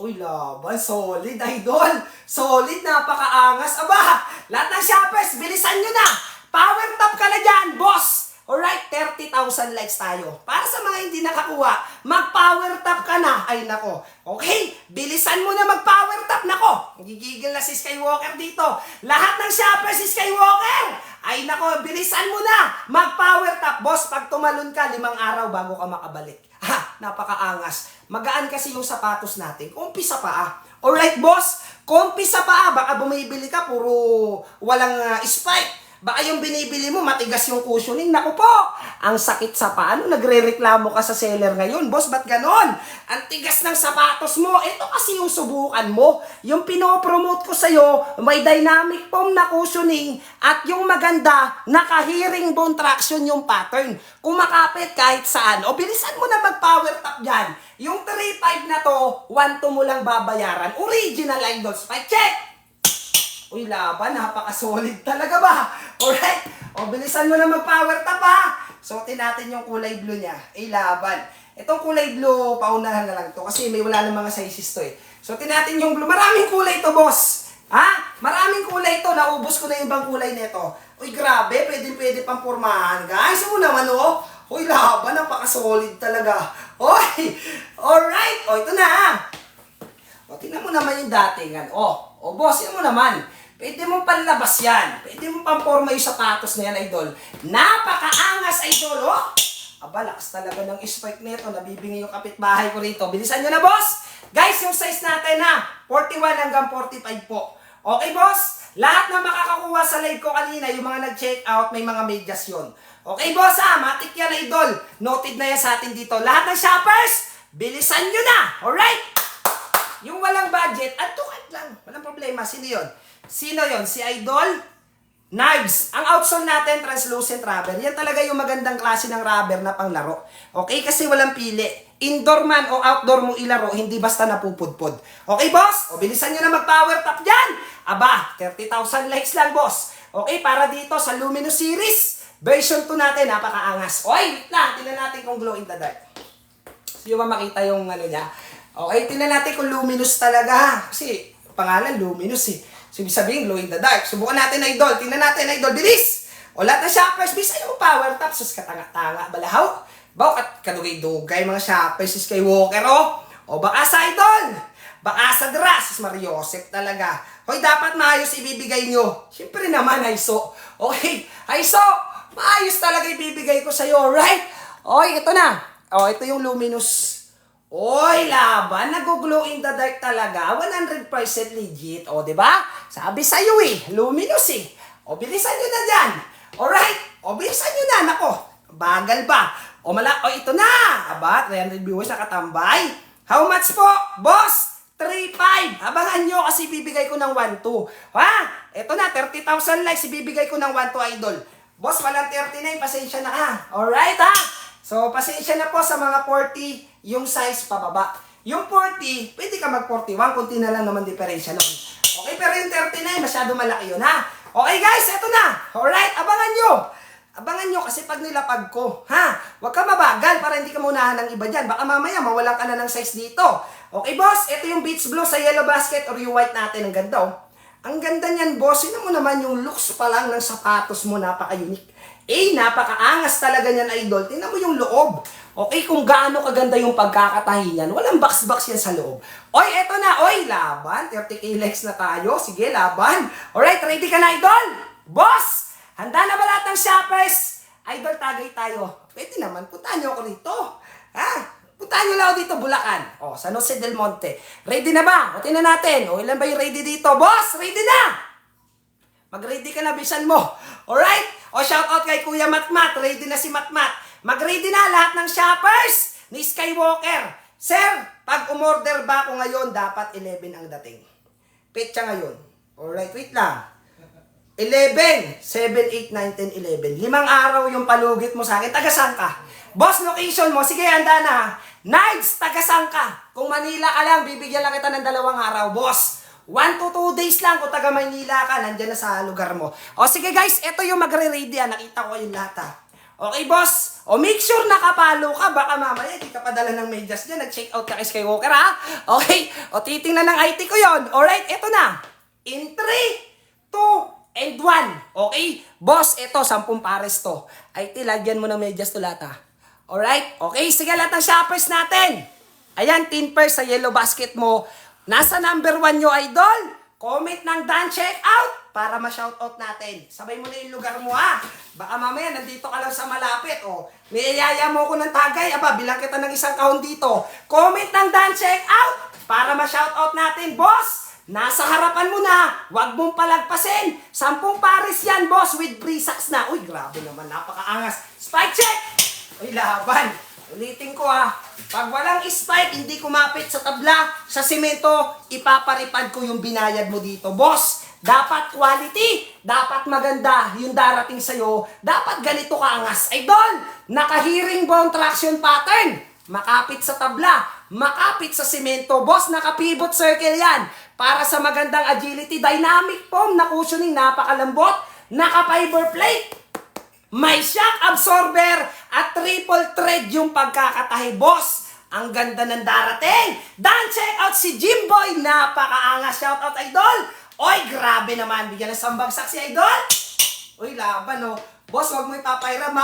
Uy, laban, solid, idol. Solid, napakaangas. Aba, lahat ng shoppers, bilisan nyo na. Power tap ka na dyan, boss. Alright, 30,000 likes tayo. Para sa mga hindi nakakuha, mag-power tap ka na. Ay, nako. Okay, bilisan mo na mag-power tap. Nako, gigigil na si Skywalker dito. Lahat ng shoppers si Skywalker. Ay, nako, bilisan mo na. Mag-power tap. Boss, pag tumalon ka, 5 araw bago ka makabalik. Ha, napakaangas. Magaan kasi yung sapatos natin. Kumpi sa paa. Alright, boss, kumpi sa paa. Baka bumibili ka, puro walang spike. Baka yung binibili mo, matigas yung cushioning. Naku po, ang sakit sa paa. Ano, nagre-reklamo ka sa seller ngayon? Boss, ba't ganon? Ang tigas ng sapatos mo. Ito kasi yung subukan mo. Yung pinopromote ko sa'yo, may dynamic foam na cushioning at yung maganda, naka-hearing bone traction yung pattern. Kumakapit kahit saan. O bilisan mo na mag-power top dyan. Yung 3.5 na to, 1.2 mo lang babayaran. Original Idol Spike. Check! Uy, laban, napaka-solid talaga ba? Alright? O, bilisan mo na mag-power top ha. Suotin natin yung kulay blue niya. Laban. Itong kulay blue, paunahan na lang to. Kasi may wala ng mga sizes to eh. Suotin natin yung blue. Maraming kulay to, boss. Ha? Maraming kulay to. Naubos ko na yung ibang kulay nito. Uy, grabe. Pwede pang pormahan. Guys, mo naman oh. Uy, laban. Napaka-solid talaga. Uy! Alright. O, ito na ha. O, tingnan mo naman yung datingan. O, boss, yun mo naman. Pwede mo panlabas yan. Pwede mo pamporma yung sapatos na yan, Idol. Napakaangas, Idol, oh! Aba, lakas talaga ng spike nito. Nabibingi yung kapitbahay ko rito. Bilisan nyo na, boss! Guys, yung size natin ha, 41 hanggang 45 po. Okay, boss? Lahat na makakakuha sa live ko kanina, yung mga nag-check out, may mga medyas yun. Okay, boss ha? Matik yan, Idol. Noted na yan sa atin dito. Lahat ng shoppers, bilisan nyo na! Alright? Yung walang budget, at tukad lang. Walang problema. Sino yun? Sino yon? Si Idol Knives. Ang outsole natin, translucent rubber. Yan talaga yung magandang klase ng rubber na panglaro. Okay? Kasi walang pili. Indoor man o outdoor mo ilaro, hindi basta napupudpod. Okay, boss? O, bilisan nyo na mag-power top dyan. Aba, 30,000 likes lang, boss. Okay, para dito sa Luminous Series, version 2 natin, napakaangas. Oy, wait lang. Tingnan natin kung glow in the dark. So, yung makita yung ano niya. Okay, tingnan natin kung luminous talaga. Kasi, pangalan, luminous eh. So, ibig sabihin, glow in the dark. Subukan natin, Idol. Tingnan natin, Idol. Bilis! O, lahat ng shoppers, bilis ayaw power top. Sus, katanga-tanga. Balahaw. Bawa, kadugay-dugay mga shoppers. Si Skywalker, oh. O, baka sa Idol. Baka sa Dras. Sus, Mariosep talaga. Hoy, dapat maayos ibibigay nyo. Siyempre naman, Aiso. Okay, Aiso, maayos talaga ibibigay ko sa'yo, right? Oy, ito na. O, ito yung luminous. Oy, laban, nag-glow in the dark talaga. 100% legit. O, diba? Sabi sa'yo eh, luminous eh. O, bilisan nyo na dyan. Alright? O, bilisan nyo na. Nako, bagal ba? O, ito na. Aba, 300 viewers nakatambay. How much po, boss? 3.5. Abangan nyo kasi bibigay ko ng 1.2. Ha? Ito na, 30,000 likes. Ibibigay ko ng 1.2, Idol. Boss, walang 39. Pasensya na ka. Alright, ha? So, pasensya na po sa mga 40, yung size pababa. Yung 40, pwede ka mag-41, kunti na lang naman diferensya nun. Okay, pero yung 39, masyado malaki yun, ha? Okay, guys, eto na. Alright, abangan nyo. Abangan nyo kasi pag nilapag ko, ha? Huwag ka mabagal para hindi ka maunahan ng iba dyan. Baka mamaya mawalan ka na ng size dito. Okay, boss, ito yung beach blue sa yellow basket or yung white natin. Ang ganda, oh. Ang ganda niyan, boss. Sino mo naman yung looks pa lang ng sapatos mo, napaka-unique. Napakaangas talaga niyan, Idol. Tingnan mo yung loob. Okay, kung gaano kaganda yung pagkakatahi niyan. Walang box-box yan sa loob. Oy, eto na. Oy, laban. 30k likes na tayo. Sige, laban. Alright, ready ka na, Idol? Boss! Handa na ba lahat ng shoppers? Idol, tagay tayo. Pwede naman. Puntahan niyo ako rito. Ha? Puntahan niyo lang ako dito, Bulacan. O, San Jose del Monte. Ready na ba? O, tingnan natin. O, ilan ba yung ready dito? Boss, ready na! Mag-ready ka na, bisan mo. Alright? O, shoutout kay Kuya Matmat. Ready na si Matmat. Mag-ready na lahat ng shoppers ni Skywalker. Sir, pag umorder ba ako ngayon, dapat 11 ang dating. Petsa ngayon. Alright, wait lang. 11, 7, 8, 9, 10, 11. 5 araw yung palugit mo sa akin. Taga-saan ka? Boss, location mo. Sige, handa na. Nights, taga-saan ka? Kung Manila ka lang, bibigyan lang kita ng 2 araw, boss. 1 to 2 days lang kung taga Maynila ka, nandiyan na sa lugar mo. O sige guys, ito yung magre-ready ha. Nakita ko yung lahat ha. Okay boss? O make sure nakapalo ka. Baka mamaya di ka padala ng medyas dyan. Nag-check out ka kay Skywalker ha. Okay? O titingnan ng IT ko yon. Alright, ito na. In 3, 2, and 1. Okay? Boss, ito, 10 pares to. IT, lagyan mo ng medyas to lahat ha. Alright? Okay, sige lahat ng shoppers natin. Ayan, 10 pairs sa yellow basket mo. Nasa number 1 nyo, Idol. Comment ng done check out para ma-shoutout natin. Sabay mo na yung lugar mo, ha? Baka mamaya, nandito ka lang sa malapit, oh. Niyayaya mo ko ng tagay, aba, bilang kita ng isang kahon dito. Comment ng done check out para ma-shoutout natin, boss. Nasa harapan mo na, wag mong palagpasin. 10 pares yan, boss, with free socks na. Uy, grabe naman, napakaangas. Spike check! Uy, laban. Ulitin ko pag walang spike, hindi kumapit sa tabla, sa semento, ipaparipad ko yung binayad mo dito, boss. Dapat quality, dapat maganda yung darating sa'yo, dapat ganito kaangas. Idol, naka-hearing bone traction pattern, makapit sa tabla, makapit sa semento, boss, naka-pivot circle yan, para sa magandang agility, dynamic foam na cushioning, napakalambot, naka-fiber plate, may shock absorber at triple thread yung pagkakatahi, boss. Ang ganda ng darating. Dan, check out si Jimboy, napakaangas, shout out idol. Oy, grabe naman, bigyan ng sambagsak si idol. Uy, laban boss, wag mo ipapairam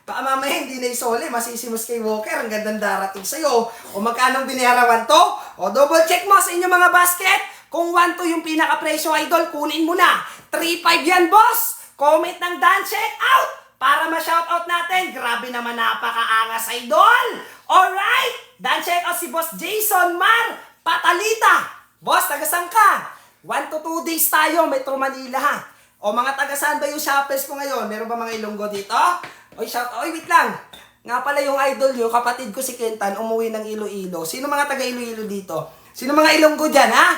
baka mamaya hindi na isole, masisimus kay Walker, ang gandang darating sa'yo. O magkano binayarawan to? O double check mo sa inyong mga basket. Kung 1-2 yung pinaka-presyo, idol, kunin mo na. 3-5 yan, boss. Comment ng Dan, check out para ma-shoutout natin. Grabe naman, napakaangas, idol. Alright, Dan, check out si Boss Jason Mar Patalita. Boss, taga-saan ka? 1 to 2 days tayo, Metro Manila O mga taga-saan ba yung shoppers ko ngayon? Meron ba mga Ilonggo dito? Oy, wait lang. Nga pala yung idol nyo, kapatid ko si Kentan, umuwi ng Iloilo. Sino mga taga-Iloilo dito? Sino mga Ilonggo dyan, ha?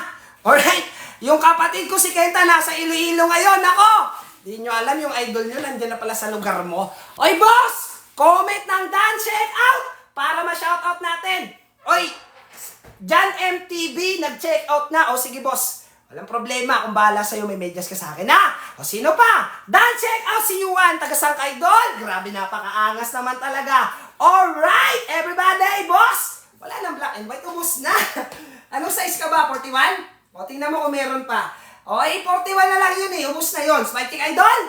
Alright, yung kapatid ko si Kentan nasa Iloilo ngayon. Ako! Di nyo alam yung idol nyo, nandiyan na pala sa lugar mo. Oy, boss! Comment ng Dan, check out! Para ma-shoutout natin. Oy, Jan MTV, nag-check out na. O sige, boss. Walang problema kung bahala sa'yo, may medyas ka sa akin, ha? O sino pa? Dan, check out si Yuan, taga-sang idol. Grabe, napakaangas naman talaga. Alright, everybody, boss! Wala nang black and white, ubos na. Anong size ka ba, 41? O, tingnan mo kung meron pa. O, 41 na lang yun ubos na yun. Spike idol!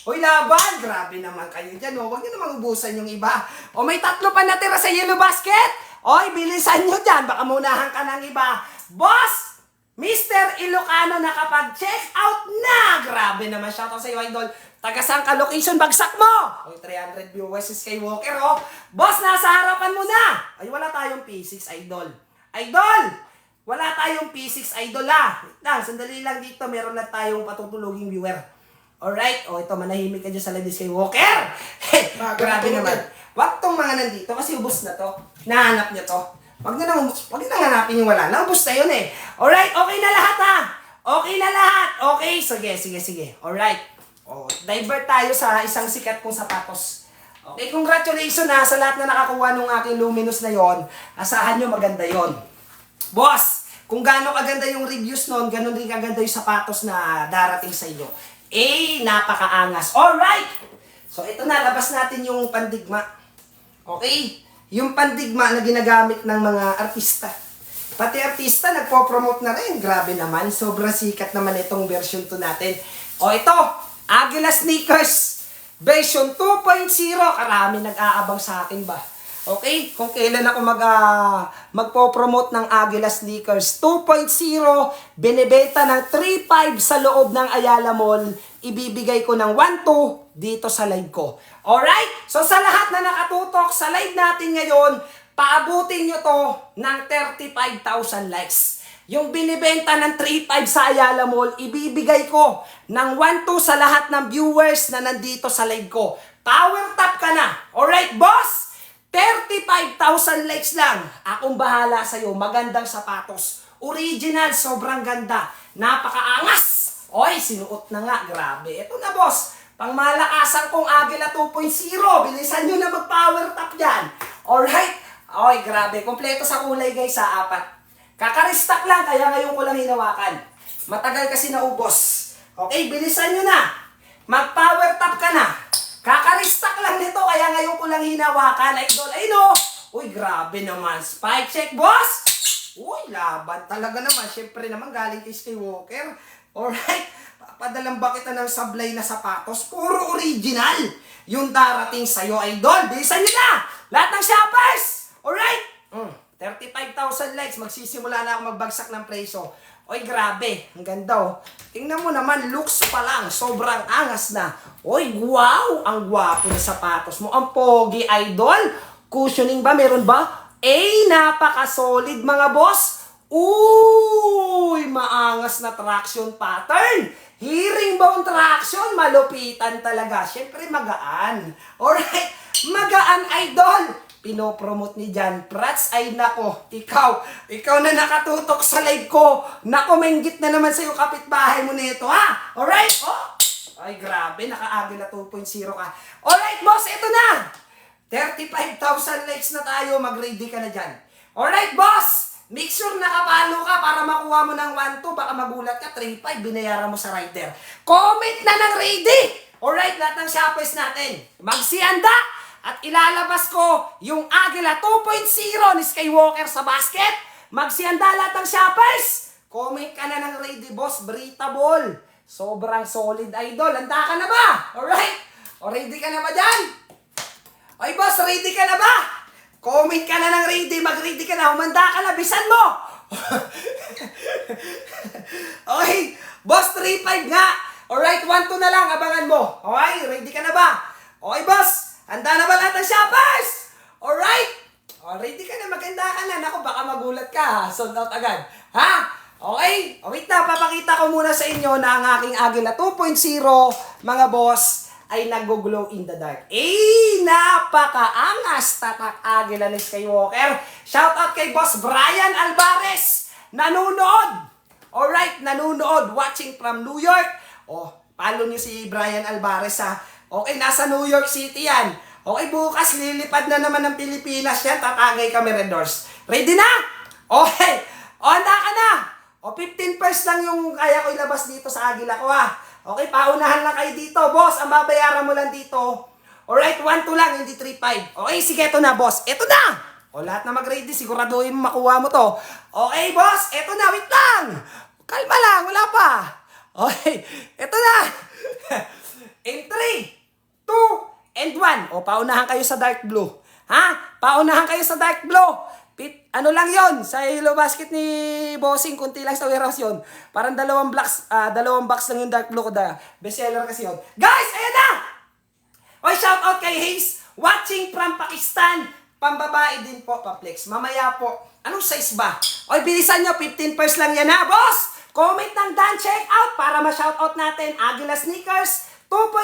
Uy, laban! Grabe naman kayo dyan, Huwag nyo namang ubusan yung iba. O, may 3 pa natira sa yellow basket. Oy, bilisan nyo dyan. Baka munahan ka ng iba. Boss! Mr. Ilocano nakapag-check out na! Grabe naman, shoutout sa iyo, idol. Taga-saan ka location, bagsak mo! Oy, 300 viewers si Skywalker, Boss, nasa harapan mo na! Ay, wala tayong P6, idol. Idol! Wala tayong P6, idol, Wait lang, sandali lang dito. Meron na tayong patutuloging viewer. Alright, ito, manahimik ka dyan sa live ni Skywalker. Grabe naman. Wag tong mga nandito kasi ubos na to. Nahanap niya to. Wag na hanapin yung wala. Naubos na yun Alright, okay na lahat Okay na lahat. Okay, sige. Alright. Divert tayo sa isang sikat kong sapatos. Okay, congratulations sa lahat na nakakuha nung aking luminous na yon. Asahan nyo maganda yon. Boss, kung gaano kaganda yung reviews nun, ganun rin kaganda yung sapatos na darating sa inyo. Napakaangas. Alright! So, ito na, labas natin yung pandigma. Okay? Yung pandigma na ginagamit ng mga artista. Pati artista, nagpo-promote na rin. Grabe naman, sobrang sikat naman itong version 2 natin. Ito, Aguila Sneakers. Version 2.0. Karami nag-aabang sa akin ba? Okay? Kung kailan ako magpo-promote ng Aguila Sneakers 2.0, binibenta ng 3.5 sa loob ng Ayala Mall, ibibigay ko ng 1.2 dito sa live ko. Alright? So sa lahat na nakatutok sa live natin ngayon, paabutin nyo to ng 35,000 likes. Yung binibenta ng 3.5 sa Ayala Mall, ibibigay ko ng 1.2 sa lahat ng viewers na nandito sa live ko. Power tap ka na. Alright, boss? 35,000 likes lang. Akong bahala sa'yo. Magandang sapatos. Original, sobrang ganda. Napakaangas. Oy, sinuot na nga. Grabe. Ito na, boss. Pangmalakasan kong Aguila 2.0. Bilisan nyo na mag-power tap dyan. Alright? Oy, grabe. Kompleto sa kulay, guys, 4. Kakarestock lang, kaya ngayon ko lang hinawakan. Matagal kasi naubos. Okay, bilisan nyo na. Mag-power tap ka na. Kakarestock lang nito, kaya ngayon ko lang hinawakan. Idol, Uy, grabe naman. Spike check, boss! Uy, laban talaga naman. Siyempre naman, galing kay Skywalker. Alright, papadalang ba kita ng sablay na sapatos? Puro original. Yung darating sa'yo, idol. Bilisan nyo na! Lahat ng shoppers! Alright? 35,000 likes. Magsisimula na ako magbagsak ng presyo. Oy, grabe. Ang ganda, Tingnan mo naman, looks pa lang. Sobrang angas na. Oy, wow! Ang gwapo ng sapatos mo. Ang pogi, idol. Cushioning ba? Meron ba? Napaka-solid, mga boss. Uy, maangas na traction pattern. Herringbone traction, malupitan talaga. Siyempre, magaan. Alright, magaan, idol. Pinopromote ni Jan Prats. Ay, nako, ikaw na nakatutok sa live ko. Nako, menggit na naman sa'yo kapitbahay mo nito, ha? Alright, oh. Ay, grabe, naka-Agila 2.0 ka. Alright, boss, ito na. 35,000 likes na tayo. Mag-ready ka na dyan. Alright, boss. Make sure nakapalo ka para makuha mo ng 1-2. Baka magulat ka, 3-5, binayaran mo sa rider. Comment na ng ready! Alright, lahat ng shoppers natin. Magsianda! At ilalabas ko yung Agila 2.0 ni Skywalker sa basket. Magsianda lahat ng shoppers! Comment ka na ng ready, boss. Breathable. Sobrang solid, idol. Handa ka na ba? Alright? O, ready ka na ba dyan? Oy, boss, ready ka na ba? Comment ka na ng ready, mag-ready ka na, humanda ka na, bisan mo! Okay, boss, 3-5 nga. Alright, 1-2 na lang, abangan mo. Okay, ready ka na ba? Okay, boss, handa na ba lahat ng shoppers? Alright? O, ready ka na, maganda ka na. Naku, baka magulat ka, ha? Sold out agad. Ha? Okay? O, wait na, papakita ko muna sa inyo na ang aking Agila 2.0, mga boss, ay nag-glow in the dark. Napakaangas tatak Agila ni Skywalker. Shoutout kay Boss Brian Alvarez. Nanonood. Alright, nanonood. Watching from New York. Oh, follow niyo si Brian Alvarez, ha. Okay, nasa New York City yan. Okay, bukas lilipad na naman ng Pilipinas yan. Tatagay kami, Red Doors. Ready na? Okay. O, handa ka na. O, 15 pers lang yung kaya ko ilabas dito sa Agila ko, ha. Okay, paunahan lang kayo dito, boss. Ang babayaran mo lang dito. Alright, 1-2 lang, hindi 3-5. Okay, sige, ito na, boss. Ito na! O, lahat na mag-ready, siguraduhin mo makuha mo to. Okay, boss, ito na, wait lang. Kalma lang, wala pa. Okay, ito na. In 3, 2, and 1. O, paunahan kayo sa dark blue. Ha? Paunahan kayo sa dark blue. Ano lang yon sa Yellow Basket ni Bossing, kunti lang sa warehouse yon. Parang dalawang box lang yung dark blue ko da. Bestseller kasi yon. Guys, ayan na! Oy, shout out kay Hayes, watching from Pakistan. Pambabae din po, paplex. Mamaya po. Anong size ba? Oy, bilisan nyo, 15 pairs lang yan, ha, boss! Comment ng Dan check out para ma-shout out natin. Agila Sneakers 2.0,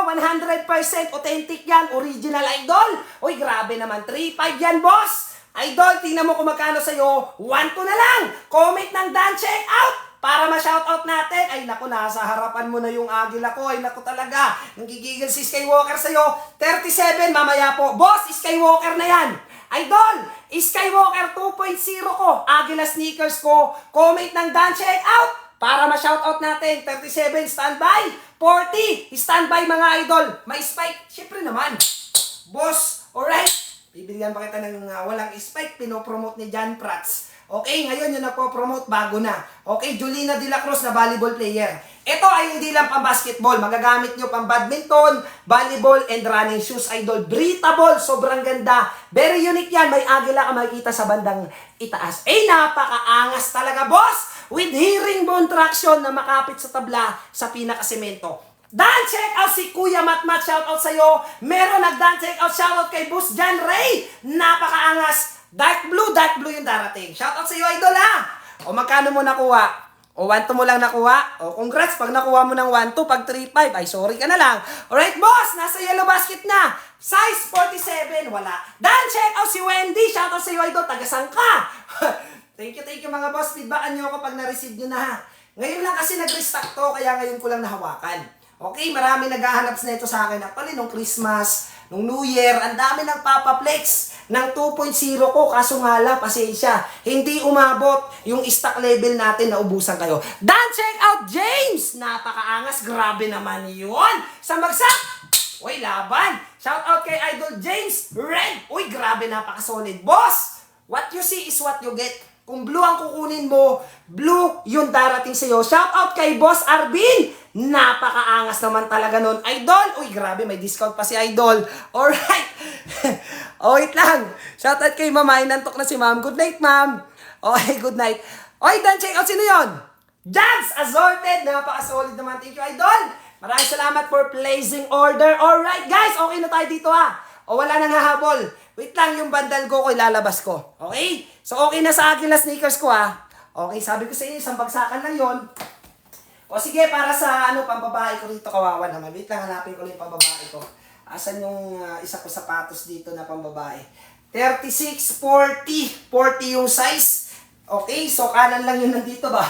100% authentic yan, original, idol. Oy, grabe naman, 3.5 yan, boss. Idol, tingnan mo kung magkano sa'yo. 1-2 na lang. Comment ng Dan check out para ma-shoutout natin. Ay, naku, nasa harapan mo na yung Agila ko. Ay, naku talaga. Nanggigigil si Skywalker sa'yo. 37, mamaya po. Boss, Skywalker na yan. Idol, Skywalker 2.0 ko. Agila Sneakers ko. Comment ng Dan check out para ma-shoutout natin. 37, standby. 40, standby mga idol. May spike, syempre naman. Boss, alright. Bibigyan pa kita ng walang spike, pinopromote ni Jan Prats. Okay, ngayon yung nagpo-promote, bago na. Okay, Julina De La Cruz na volleyball player. Ito ay hindi lang pang basketball, magagamit nyo pang badminton, volleyball, and running shoes, idol. Breathable, sobrang ganda. Very unique yan, may Agila ka makikita sa bandang itaas. Eh, napakaangas talaga, boss! With herringbone traction na makapit sa tabla sa pinakasemento. Dan, check out si Kuya Matmat, shout out sa'yo. Meron nag-dan check out, shout out kay Boss John Ray. Napakaangas. Dark blue yung darating. Shout out sa'yo, idol, ha. O, magkano mo nakuha? O, 1-2 mo lang nakuha? O, congrats, pag nakuha mo ng 1-2, pag 3-5, ay sorry ka na lang. Alright, boss, nasa Yellow Basket na. Size 47, wala. Dan, check out si Wendy, shout out sa'yo, idol, tagasan ka. Thank you mga boss. Feedbackan nyo ako pag na-receive nyo na, ha. Ngayon lang kasi nag-restock to, kaya ngayon ko lang nahawakan. Okay, marami naghahanap na ito sa akin. Actually, nung Christmas, nung New Year, ang dami nagpapaplex ng 2.0 ko. Kaso nga lang, pasensya, hindi umabot yung stock level natin na ubusan kayo. Dan, check out James! Napakaangas, grabe naman yun. Sa bagsak, uy, laban. Shout out kay Idol James Red. Uy, grabe, napakasolid. Boss, what you see is what you get. Kung blue ang kukunin mo, blue yung darating sa'yo. Shout out kay Boss Arvin. Napakaangas naman talaga nun. Idol, uy grabe, may discount pa si Idol. Alright. O, wait lang. Shout out kay Mama, inantok na si Ma'am. Good night, Ma'am. Okay, good night. Okay, Dan, check out. Sino yun? Jags Assorted. Napaka-solid naman. Thank you, Idol. Maraming salamat for placing order. Alright, guys, okay na tayo dito, ha. O wala nang hahabol? Wait lang, yung bandal go ko ilalabas ko. Okay? So okay na sa akin na sneakers ko ha. Okay, sabi ko sa inyo, isang bagsakan lang yon. O sige, para sa pambabae ko rito, kawawa naman. Wait lang, hanapin ko lang yung pambabae ko. Asan yung isa ko sapatos dito na pambabae? 36, 40. 40 yung size. Okay, so kanan lang yun nandito ba?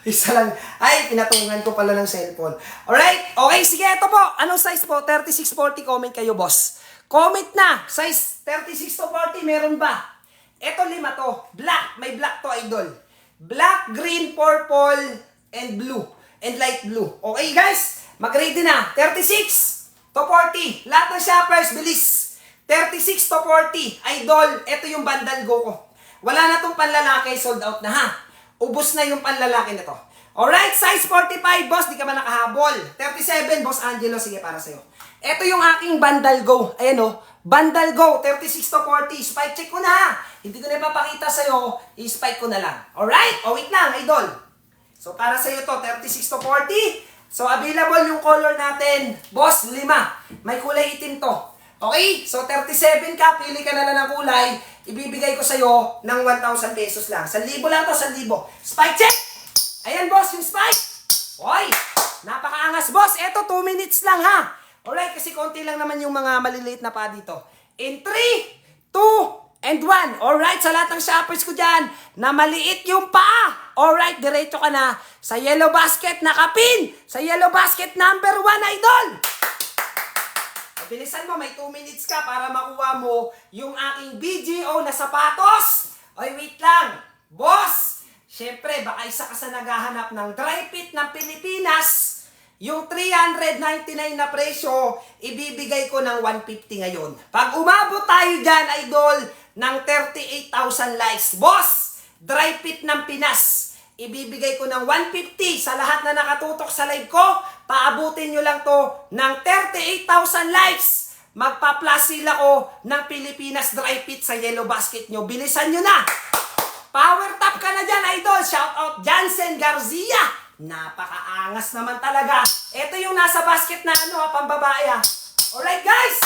Isa lang. Ay, pinatungan ko pala ng cellphone. Alright, okay, sige, ito po. Anong size po? 36, 40, comment kayo, boss. Comment na. Size 36 to 40, meron ba? Ito 5 to. Black. May black to, idol. Black, green, purple, and blue. And light blue. Okay, guys? Mag-ready na. 36 to 40. Lahat ng shoppers, bilis. 36 to 40. Idol, ito yung bandal go ko. Wala na tong panlalaki, sold out na ha. Ubus na yung panlalaki na to. Alright, size 45, boss, di ka man nakahabol. 37, boss Angelo, sige para sa'yo. Ito yung aking bandal go. Ayan o, bandal go, 36 to 40. Spike check ko na ha. Hindi ko na ipapakita sa'yo, i-spike ko na lang. Alright, o wait lang, idol. So para sa'yo to, 36 to 40. So available yung color natin, boss, 5. May kulay itim to. Okay, so 37 ka, pili ka na lang ng kulay. Ibibigay ko sa'yo ng 1,000 pesos lang. 1,000 lang to, 1,000. Spike check! Ayan, boss, yung spike. Hoy, napakaangas, boss. Eto, 2 minutes lang, ha? Alright, kasi konti lang naman yung mga maliliit na pa dito. In 3, 2, and 1. Alright, sa lahat ng shoppers ko dyan, na maliit yung paa. Alright, diretso ka na sa yellow basket na kapin. Sa yellow basket number 1, idol. Bilisan mo, may 2 minutes ka para makuha mo yung aking BGO na sapatos. Oy, wait lang. Boss, syempre, baka isa ka sa naghahanap ng dry fit ng Pilipinas. Yung 399 na presyo, ibibigay ko ng 150 ngayon. Pag umabot tayo dyan, idol, ng 38,000 likes. Boss, dry fit ng Pinas. Ibibigay ko ng 150 sa lahat na nakatutok sa live ko. Paabutin nyo lang to ng 38,000 likes. Magpa-plus sale ako ng Pilipinas dry fit sa yellow basket nyo. Bilisan nyo na. Power tap ka na dyan, idol. Shout out Jansen Garcia. Napakaangas naman talaga. Ito yung nasa basket na pambabae ha. Alright guys.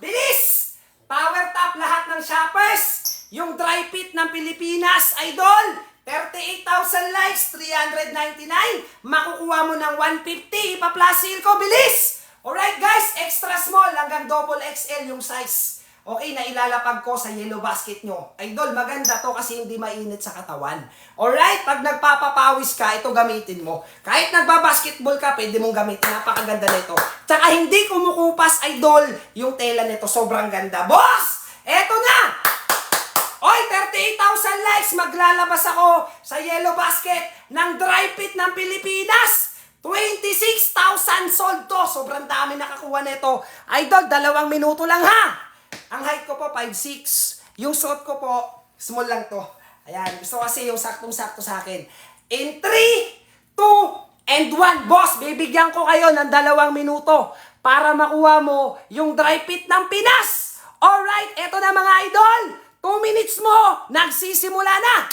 Bilis. Power tap lahat ng shoppers. Yung dry fit ng Pilipinas, idol. 38,000 likes, 399. Makukuha mo ng 150. Ipa-plus sale ko, bilis! Alright guys, extra small hanggang double XL yung size. Okay, nailalapag ko sa yellow basket nyo. Idol, maganda to kasi hindi mainit sa katawan. Alright, pag nagpapapawis ka, ito gamitin mo. Kahit nagbabasketball ka, pwede mong gamitin. Napakaganda nito. Tsaka hindi kumukupas, idol, yung tela nito. Sobrang ganda. Boss! Eto na! Oy, 38,000 likes, maglalabas ako sa yellow basket ng dry fit ng Pilipinas. 26,000 sold to. Sobrang dami nakakuha nito. Idol, 2 minuto lang ha. Ang height ko po, 5'6". Yung suot ko po, small lang to. Ayan, gusto kasi yung saktong-sakto sa akin. In 3, 2, and 1, boss, bibigyan ko kayo ng 2 minuto para makuha mo yung dry fit ng Pinas. Alright, eto na mga idol. 2 minutes mo, nagsisimula na.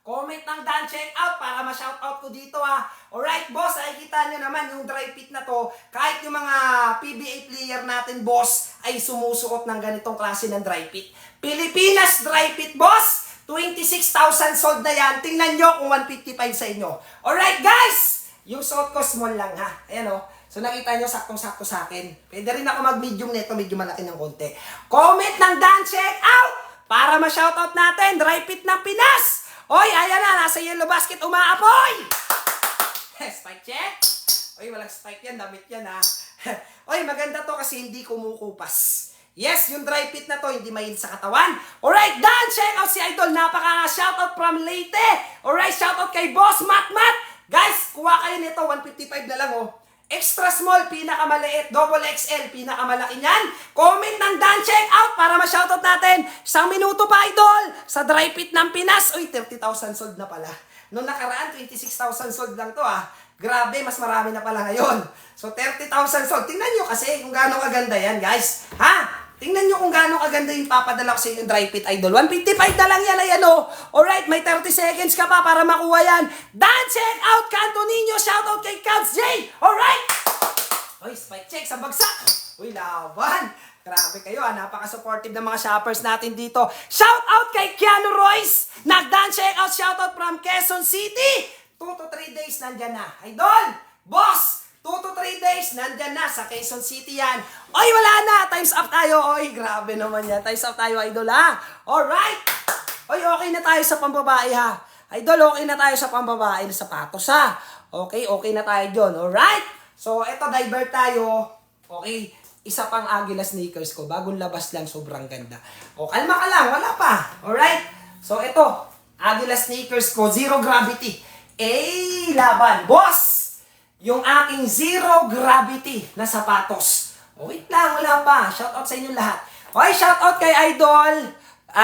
Comment ng Dan check out para ma-shoutout ko dito ha. Alright boss, nakikita nyo naman yung dry fit na to. Kahit yung mga PBA player natin boss ay sumusuot ng ganitong klase ng dry fit. Pilipinas dry fit boss, 26,000 sold na yan. Tingnan nyo kung 155 sa inyo. Alright guys, yung suot ko small lang ha. Ayan o. So nakita nyo, saktong-sakto sa akin. Pwede rin ako mag-medium nito, medyo malaki ng konti. Comment ng Dan check out para ma-shoutout natin. Dry fit ng Pinas. Oy, ayan na, nasa yellow basket, umaapoy. Spike check. Oy, walang spike yan, damit yan ha. Oy, maganda to kasi hindi kumukupas. Yes, yung dry fit na to, hindi mainit sa katawan. Alright, Dan check out si Idol. Napaka-shoutout from Leyte. Alright, shoutout kay Boss Matmat. Guys, kuha kayo nito, 155 na lang oh. Extra small, pinakamaliit. Double XL, pinakamalaki niyan. Comment ng Dan check out para ma-shoutout natin. 1 minuto pa, idol. Sa dry fit ng Pinas. Uy, 30,000 sold na pala. Noong nakaraan, 26,000 sold lang to ah. Grabe, mas marami na pala ngayon. So, 30,000 sold. Tingnan nyo kasi kung gaano kaganda yan, guys. Ha? Tingnan nyo kung gaano kaganda yung papadala ko sa inyong dry fit, idol. 155 na lang yan, ayan o. Alright, may 30 seconds ka pa para makuha yan. Dan check out, Canto Niño. Shoutout kay Cubs J. Alright. Oy, spike check sa bagsak. Uy, laban. Grabe kayo, napaka-supportive ng mga shoppers natin dito. Shout out kay Keanu Royce. Nagdaan checkout, shout out from Quezon City. 2 to 3 days nandyan na. Idol, boss, 2 to 3 days nandyan na sa Quezon City yan. Oy, wala na. Times up tayo. Oy, grabe naman yan. Times up tayo, idol, ha. Alright. Oy, okay na tayo sa pambabae, ha. Idol, okay na tayo sa pambabae na sapatos, ha. Okay na tayo dyan. Alright. So, eto, divert tayo. Okay. Isa pang Agila sneakers ko. Bagong labas lang, sobrang ganda. O, kalma ka lang, wala pa. Alright? So, ito. Agila sneakers ko, zero gravity. Laban. Boss! Yung aking zero gravity na sapatos. O, wait lang, wala pa. Shoutout sa inyo lahat. Okay, shoutout kay Idol.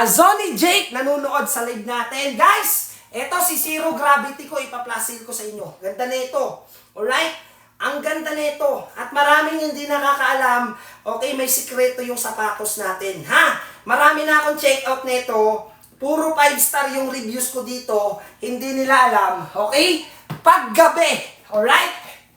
Zonny Jake, nanonood sa live natin. Guys, ito si zero gravity ko. Ipa-plasil ko sa inyo. Ganda na ito. Alright? Ang ganda nito at maraming hindi nakakaalam, okay, may sikreto yung sapatos natin, ha? Marami na akong check out nito, puro 5-star yung reviews ko dito, hindi nila alam, okay? Paggabi, alright?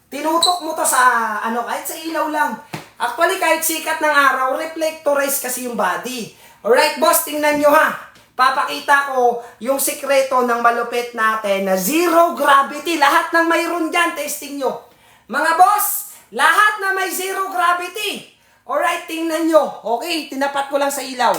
Tinutok mo to sa, kahit sa ilaw lang. Actually, kahit sikat ng araw, reflectorize kasi yung body. Alright, boss, tingnan nyo ha. Papakita ko yung sikreto ng malupit natin na zero gravity. Lahat ng mayroon dyan, testing nyo. Mga boss, lahat na may zero gravity. Alright, tingnan nyo. Okay, tinapat ko lang sa ilaw.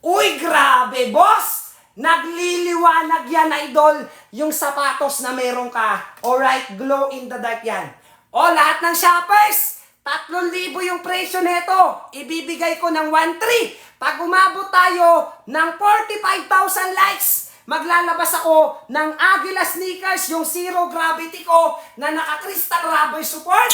Uy, grabe, boss! Nagliliwanag yan, idol, yung sapatos na meron ka. Alright, glow in the dark yan. O, lahat ng shoppers, 3,000 yung presyo nito. Ibibigay ko ng 1,300. Pag umabot tayo ng 45,000 likes, maglalabas ako ng Agila sneakers, yung zero gravity ko na naka-crystal rubber support.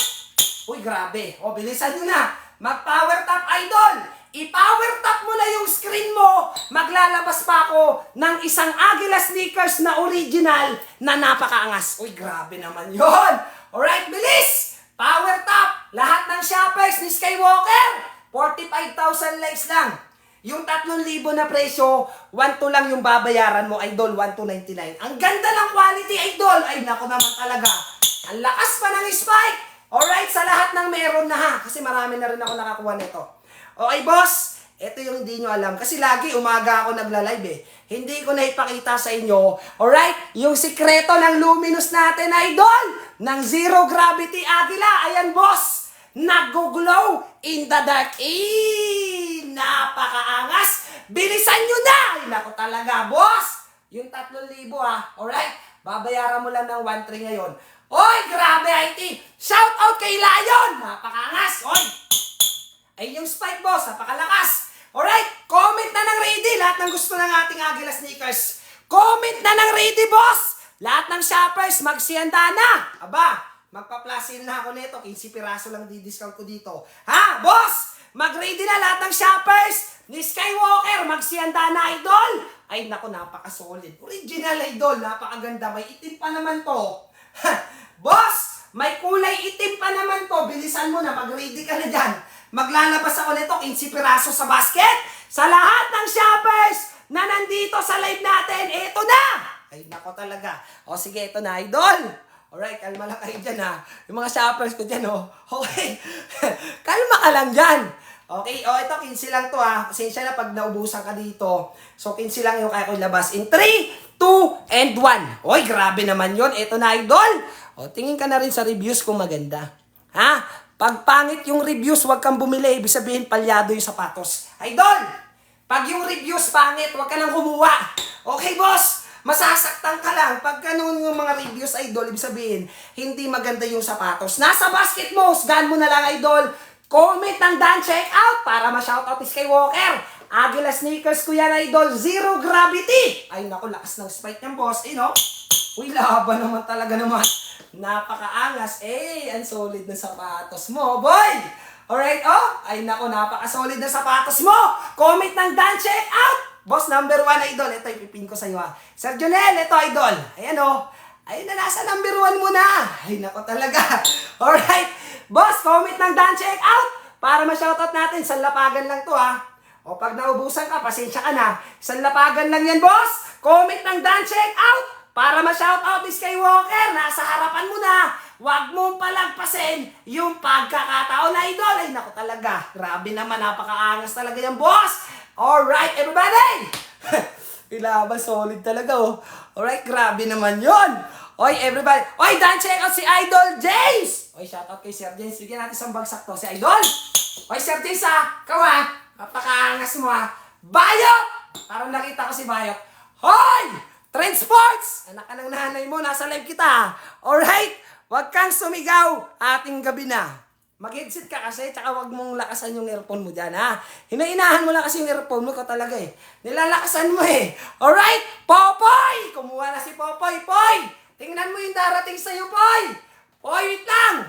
Uy, grabe. O, bilisan nyo na. Mag-power tap, idol. I-power tap mo na yung screen mo. Maglalabas pa ako ng isang Agila sneakers na original na napakaangas. Uy, grabe naman yon. Alright, bilis. Power tap. Lahat ng shoppers ni Skywalker. 45,000 likes lang. Yung 3,000 na presyo, 1,200 lang yung babayaran mo, idol, 1,299. Ang ganda ng quality, idol. Ay, nako naman talaga. Ang lakas pa ng spike. Alright, sa lahat ng meron na ha. Kasi marami na rin ako nakakuha nito. Okay, boss. Ito yung hindi nyo alam. Kasi lagi umaga ako nagla-live eh. Hindi ko na ipakita sa inyo. Alright, yung sikreto ng luminous natin, idol. Ng zero gravity Agila. Ayan, boss. Nag-glow in the dark. Napakaangas. Bilisan nyo na. Ay, naku talaga, boss. Yung 3,000 ha. Alright? Babayaran mo lang ng 1,300 ngayon. Oy, grabe IT. Shout out kay Lion. Napakaangas. Oy. Ay, yung spike, boss. Napakalakas. Alright? Comment na ng ready. Lahat ng gusto ng ating Agila sneakers. Comment na ng ready, boss. Lahat ng shoppers, magsihanda na. Aba, magpa-plasin na ako nito. 15 piraso lang di-discount ko dito. Ha, boss? Mag-ready na lahat ng shoppers ni Skywalker. Magsihanda na, idol. Ay, naku, napaka-solid. Original, idol. Napakaganda. May itim pa naman to. Boss, may kulay itim pa naman to. Bilisan mo na. Mag-ready ka na dyan. Maglalabas ako nito. 15 piraso sa basket. Sa lahat ng shoppers na nandito sa live natin, eto na. Ay, naku talaga. O, sige, ito na, idol. Alright, kalma lang kayo dyan ha. Yung mga shoppers ko dyan, oh. Okay. Kalma ka lang dyan. Okay, ito, 15 lang to ha. Pasensya na pag naubusan ka dito. So, 15 lang yung kaya ko ilabas. In 3, 2, and 1. Oy, grabe naman yon. Ito na, idol. Tingin ka na rin sa reviews kung maganda. Ha? Pag pangit yung reviews, huwag kang bumili. Ibig sabihin, palyado yung sapatos. Idol! Pag yung reviews pangit, huwag ka nang kumuha. Okay, boss? Masasaktan ka lang. Pag ganun yung mga reviews, idol, ibig sabihin, hindi maganda yung sapatos. Nasa basket mo, scan mo na lang, idol. Comment ng Dan Checkout para ma-shoutout ni Skywalker. Agila sneakers ko yan, idol. Zero gravity. Ay, naku, lakas ng spike ng boss. No? Uy, laban naman talaga naman. Napakaangas. Ang solid ng sapatos mo, boy. Alright, Ay, naku, napaka-solid ng sapatos mo. Comment ng Dan Checkout. Boss, number 1, idol. Ito, ipipin ko sa'yo ha. Sir Jonel, ito, idol. Ayan Ayun na, nasa number 1 mo na. Ay, nako talaga. Alright. Boss, comment ng Dan Checkout para ma-shoutout natin. Sanlapagan lang to ha. O pag naubusan ka, pasensya ka na. Sanlapagan lang yan, boss. Comment ng Dan Checkout para ma-shoutout ni Skywalker. Nasa harapan mo na. wag mong palagpasin yung pagkakataon na idol. Ay, naku talaga. Grabe naman, napakaangas talaga yung boss. Alright, everybody! Ilaban, solid talaga, oh. Alright, grabe naman yun. Oy, everybody. Oy, dan check out si Idol James. Oy, shout out kay Sir James. Bigyan natin isang bagsak to. Si Idol. Oy, Sir James, kawa. Napakaangas mo, Bayot! Parang nakita ko si Bayot. Hoy! Trend Sports! Anak ka ng nanay mo, nasa live kita. Alright? Huwag kang sumigaw. Ating gabi na. Mag-headset ka kasi, tsaka huwag mong lakasan yung earphone mo dyan, ha? Hinainahan mo lang kasi yung earphone mo ko talaga, eh. Nilalakasan mo, eh. Alright? Popoy! Kumuha na si Popoy. Poy! Tingnan mo yung darating sa'yo, Poy! Poy, wait lang!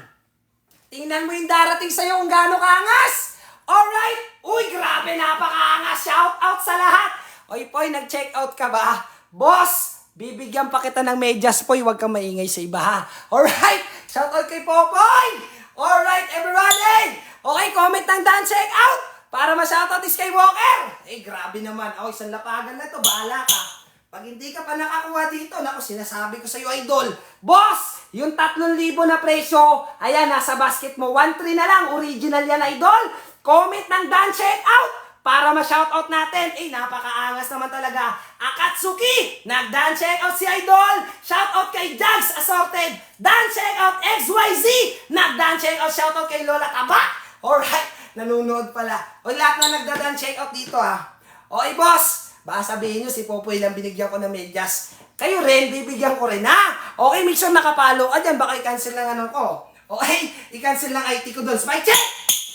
Tingnan mo yung darating sa'yo kung gaano kaangas! Alright? Uy, grabe, napakaangas! Shout out sa lahat! Oy, Poy, nag-check out ka ba? Boss, bibigyan pa kita ng medyas, Poy. Huwag kang maingay sa iba, ha? Alright? Shout out kay Popoy! Alright, everybody! Okay, comment ng Dan check out para ma-shoutout ni Skywalker! Eh, grabe naman. Oh, isang lapagan na to. Bahala ka. Pag hindi ka pa nakakuha dito, naku, sinasabi ko sa'yo, idol. Boss, yung 3,000 na presyo, ayan, nasa basket mo. 1,300 na lang. Original yan, idol. Comment ng Dan check out para ma-shoutout natin. Eh, napakaangas naman talaga. Akatsuki, nag-Dan check out si Idol. Shoutout kay Jags Assorted. Dan check out XYZ, nag-Dan check out. Shoutout kay Lola Taba. Alright, nanonood pala. O, lahat na nagda-Dan check out dito, ha. Okay, boss. Baka sabihin nyo, si Popoy lang binigyan ko ng medyas. Kayo rin, bibigyan ko rin, ha. Okay, make sure nakapalo ka dyan. Baka i-cancel lang ano ko. Okay, i-cancel lang IT ko doon. Spike check!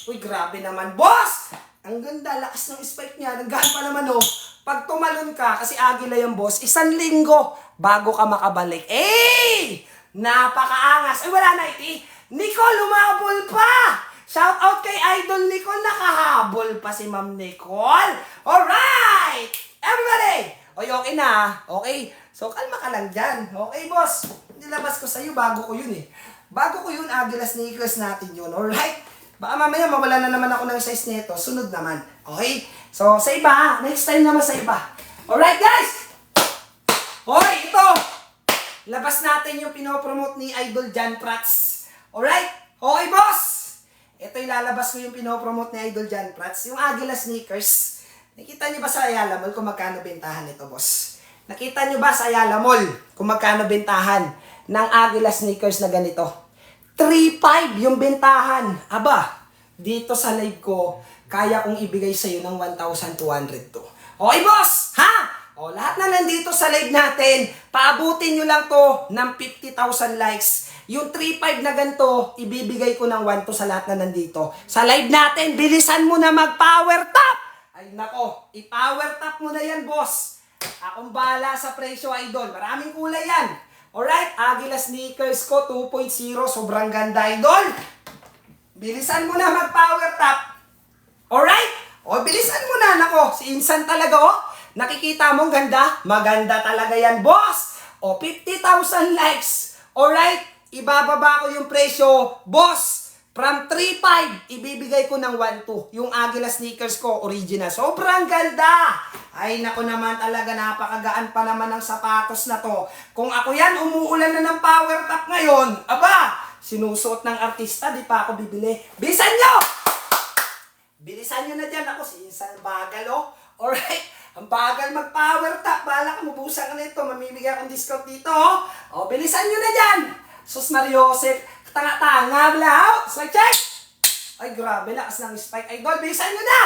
Uy, grabe naman, boss! Ang ganda, lakas ng spike niya. Naggaan pa naman, oh. Pag tumalon ka, kasi agila yung boss, 1 linggo bago ka makabalik. Eh! Napakaangas. Ay, wala na, iti. Nicole, lumabol pa! Shout out kay Idol Nicole. Nakahabol pa si Ma'am Nicole. Alright! Everybody! Oy, okay na. Okay. So, kalma ka lang dyan. Okay, boss. Nilabas ko sa'yo. Bago ko yun, eh. Bago ko yun, Agila sneakers natin yun. Alright? Baka mamaya mawala na naman ako ng size nito. Sunod naman. Okay? So, sa iba, ha? Next time naman sa iba. Alright, guys! Hoy, ito! Labas natin yung pinopromote ni Idol Jan Prats. Alright? Okay, boss! Ito ilalabas ko yung pinopromote ni Idol Jan Prats. Yung Agila sneakers. Nakita nyo ba sa Ayala Mall kung magkano bentahan nito, boss? Nakita nyo ba sa Ayala Mall kung magkano bentahan ng Agila sneakers na ganito? 3,500 yung bentahan. Aba, dito sa live ko, kaya kong ibigay sa'yo ng 1,200 to. Okay, boss? Ha? O, lahat na nandito sa live natin, paabutin nyo lang to ng 50,000 likes. Yung 3,500 na ganito, ibibigay ko ng 1 to sa lahat na nandito. Sa live natin, bilisan mo na mag-power top! Ay nako, i-power top mo na yan, boss. Akong bahala sa presyo, idol. Maraming kulay yan. Alright, Agila sneakers ko 2.0. Sobrang ganda, idol. Bilisan mo na mag-power top. Alright? O, bilisan mo na. Nako, si Insan talaga, oh. Nakikita mo, ganda? Maganda talaga yan, boss. O, 50,000 likes. Alright? Ibababa ko yung presyo, boss. From 3,500, ibibigay ko ng 1,200. Yung Agila sneakers ko, original. Sobrang ganda! Ay, naku naman talaga, napakagaan pa naman ng sapatos na to. Kung ako yan, umuulan na ng power top ngayon, aba, sinusuot ng artista, di pa ako bibili. Bilisan nyo! Bilisan nyo na dyan. Ako, si Insan bagal, oh. Alright? Ang bagal mag-power top. Bahala ka, mabusan ka na ito. Mamimigay akong discount dito, oh. O, bilisan nyo na dyan. Sus Mario Joseph, tanga-tanga, blaw. Spike check! Ay, grabe, lakas ng spike. Idol, bilisan nyo na!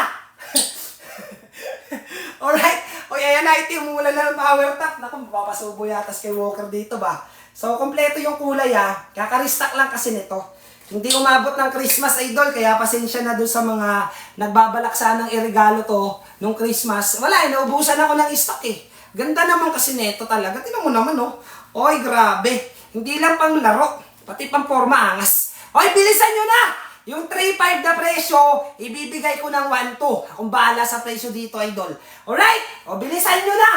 Alright. O, ayan na, ito yung mula na ng power top. Naku, mapapasubo yata kay Walker dito ba? So, kompleto yung kulay, ha. Kaka-restock lang kasi nito. Hindi umabot ng Christmas, idol. Kaya pasensya na dun sa mga nagbabalak sanang iregalo to nung Christmas. Wala, naubusan ako ng stock, eh. Ganda naman kasi nito talaga. Tingnan mo naman, oh. Oy, grabe. Hindi lang pang laro, pati pang forma angas. Oy, bilisan nyo na! Yung 3,500 na presyo, ibibigay ko ng 1,200. Akong bahala sa presyo dito, idol. Alright? O, bilisan nyo na!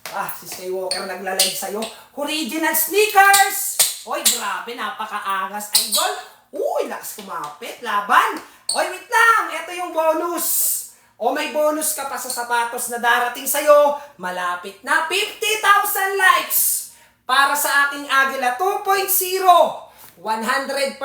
Ah, si Skywalker nagla-live sa'yo. Original sneakers! Oy, grabe, napakaangas, idol. Uy, lakas kumapit, laban. Oy, wait lang, ito yung bonus. O, may bonus ka pa sa sapatos na darating sa'yo. Malapit na 50,000 likes. Para sa aking Agila 2.0. 100%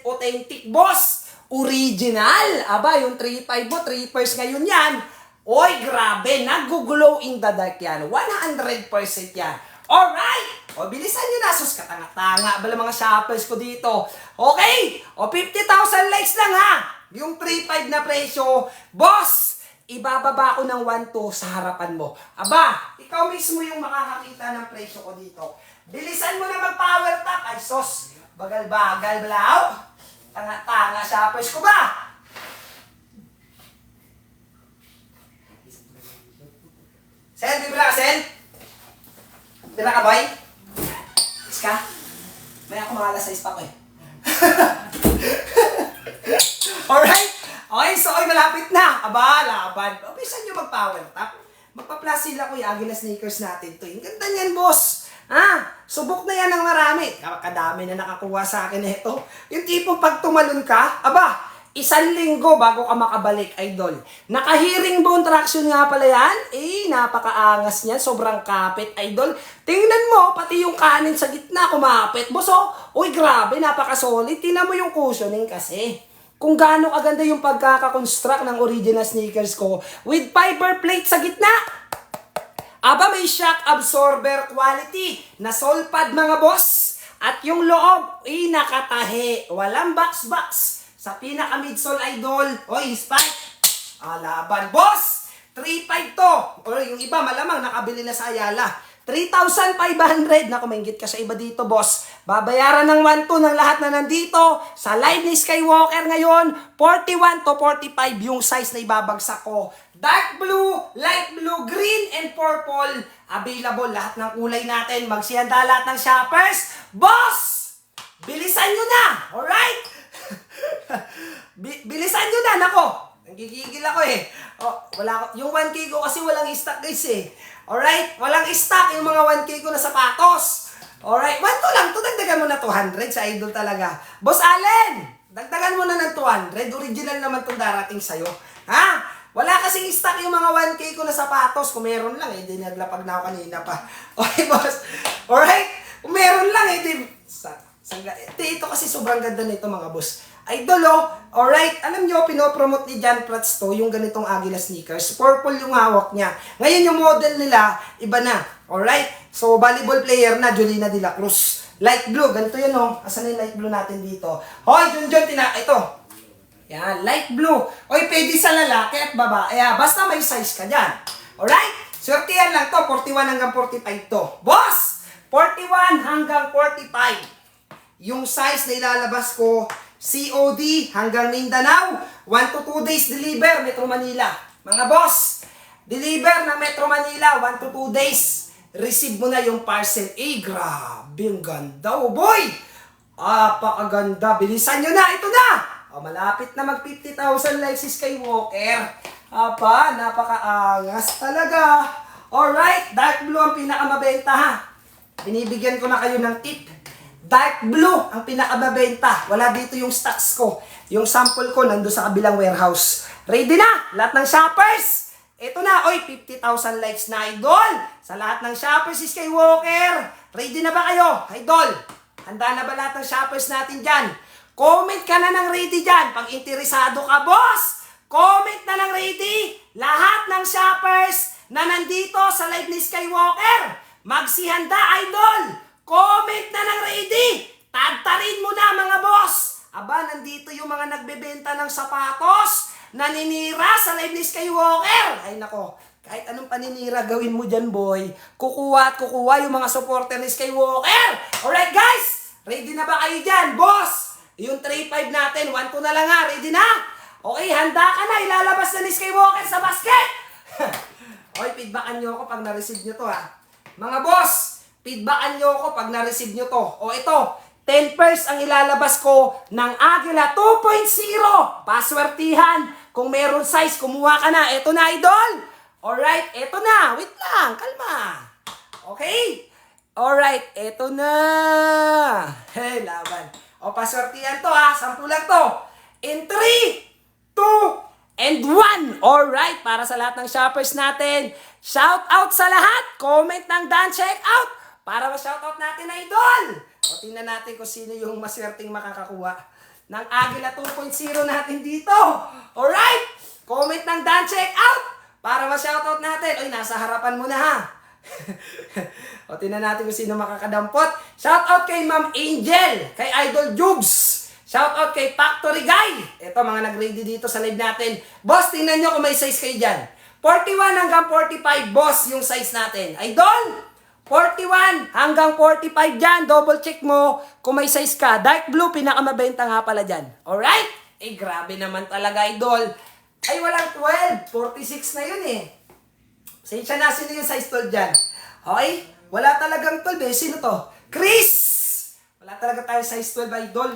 authentic, boss. Original. Aba, yung 3.5 mo, 3 pairs ngayon yan. Oy, grabe, nag-glow in the dark yan. 100% yan. Alright! O, bilisan nyo na. Sus, katanga-tanga. Bala mga shoppers ko dito. Okay! O, 50,000 likes lang ha. Yung 3.5 na presyo. Boss, ibababa ko ng 1.2 sa harapan mo. Aba, ikaw mismo yung makakakita ng presyo ko dito. Bilisan mo na mag-power tap. Ay, sus, bagal-bagal, balaw. Tanga-tanga, shoppers ko ba? Sen, bibila ka, Sen? Bibila ka, boy? Is ka? May ako mga alas 6 pa ko eh. Alright? Okay, so ay malapit na. Aba, laban. O, bisan nyo mag-power tap. Magpa-plus sila ko yung Agila sneakers natin to. Yung ganda niyan, boss. Subok na yan ng marami. Kadami na nakakuha sa akin ito. Yung tipong pag tumalon ka, aba, 1 linggo bago ka makabalik, idol. Naka-hearing bone traction nga pala yan. Napakaangas niyan. Sobrang kapit, idol. Tingnan mo, pati yung kanin sa gitna kumapit. Boss, oh. Uy, grabe, napaka-solid. Tingnan mo yung cushioning kasi. Kung gaano kaganda yung pagkakakonstruct ng original sneakers ko with fiber plate sa gitna. Aba, may shock absorber quality na sole pad, mga boss. At yung loob, nakatahe. Walang box-box. Sa pinaka-midsole, idol. Oy, spike. Laban, boss. 3.5 to. O yung iba, malamang nakabili na sa Ayala. 3,500. Naku, mainggit ka sa iba dito, boss. Babayaran ng 1.2 ng lahat na nandito. Sa live ni Skywalker ngayon, 41 to 45 yung size na ibabagsak ko. Dark blue, light blue, green, and purple. Available lahat ng kulay natin. Magsihanda lahat ng shoppers. Boss! Bilisan nyo na! Alright? Bilisan nyo na, nako. Nagigigil ako eh. Yung 1K ko kasi walang stock, guys eh. Alright? Walang stock yung mga 1K ko na sapatos. Alright? 1.2 lang. Ito, dagdagan mo na 200 sa idol talaga. Boss Allen, dagdagan mo na ng 200. Original naman itong darating sa'yo. Ha? Wala kasing stock yung mga 1K ko na sapatos. Kung meron lang eh, di naglapag na ako kanina pa. Okay, boss? Alright? Kung meron lang eh, ito kasi sobrang ganda nito, mga boss. Idol, alright, alam nyo, pinopromote ni John Prats to, yung ganitong Agila sneakers. Purple yung hawak niya. Ngayon yung model nila, iba na. Alright, so volleyball player na, Julina de la Cruz. Light blue, ganito yun, Asan yung light blue natin dito? Hoy, Junjun, ito. Yan, light blue. Oy, pwede sa lalaki at babae. Basta may size ka dyan. Alright, swertihan lang to, 41 hanggang 45 to. Boss, 41 hanggang 45. Yung size na ilalabas ko, COD hanggang Mindanao, 1 to 2 days deliver, Metro Manila. Mga boss, deliver ng Metro Manila, 1 to 2 days. Receive mo na yung parcel. Grabe, ang ganda, boy! Pakaganda. Bilisan nyo na, ito na! Malapit na mag 50,000 likes si Skywalker. Napakaangas talaga. Alright, dark blue ang pinakamabenta ha. Binibigyan ko na kayo ng tip. Dark blue ang pinakamabenta. Wala dito yung stocks ko. Yung sample ko nando sa kabilang warehouse. Ready na? Lahat ng shoppers. Ito na. Oy, 50,000 likes na, idol. Sa lahat ng shoppers si Skywalker. Ready na ba kayo, idol? Handa na ba lahat ng shoppers natin dyan? Comment ka na ng ready dyan. Pag interesado ka, boss. Comment na ng ready. Lahat ng shoppers na nandito sa live ni Skywalker. Magsihanda, idol. Comment na ng ready! Tagtarin mo na, mga boss! Nandito yung mga nagbebenta ng sapatos, naninira sa live ni Skywalker! Ay nako, kahit anong paninira gawin mo dyan, boy. Kukuha at kukuha yung mga supporter ni Skywalker! Alright, guys! Ready na ba kayo dyan, boss? Yung 3.5 natin, 1.2 na lang ha. Ready na? Okay, handa ka na. Ilalabas na ni Skywalker sa basket! Okay, feedbackan nyo ako pag na-receive nyo to, ha. Mga boss! Feedbackan nyo ako pag na-receive nyo to. Ito, 10 pairs ang ilalabas ko ng Agila 2.0. Paswertihan. Kung meron size, kumuha ka na. Ito na, idol. Alright, ito na. Wait lang, kalma. Okay? Alright, ito na. Hey, laban. Paswertihan to ha. 10 lang to. In 3, 2, and 1. Alright, para sa lahat ng shoppers natin. Shout out sa lahat. Comment ng Dan Check Out. Para ma-shoutout natin na idol. O, tingnan natin kung sino yung maswerteng makakakuha ng Agila 2.0 natin dito. Alright? Comment ng Dan check out para ma-shoutout natin. Oy, nasa harapan mo na ha. O, tingnan natin kung sino makakadampot. Shoutout kay Ma'am Angel, kay Idol Jugs. Shoutout kay Factory Guy. Ito, mga nag-ready dito sa live natin. Boss, tingnan nyo kung may size kayo dyan. 41 hanggang 45, boss, yung size natin. Idol, 41 hanggang 45 dyan. Double check mo kung may size ka. Dark blue, pinakamabenta nga pala dyan. Alright? Eh, grabe naman talaga, idol. Ay, walang 12. 46 na yun eh. Sensya na, sino yung size 12 dyan? Okay? Wala talagang 12 eh. Sino to? Chris! Wala talaga tayo size 12, idol.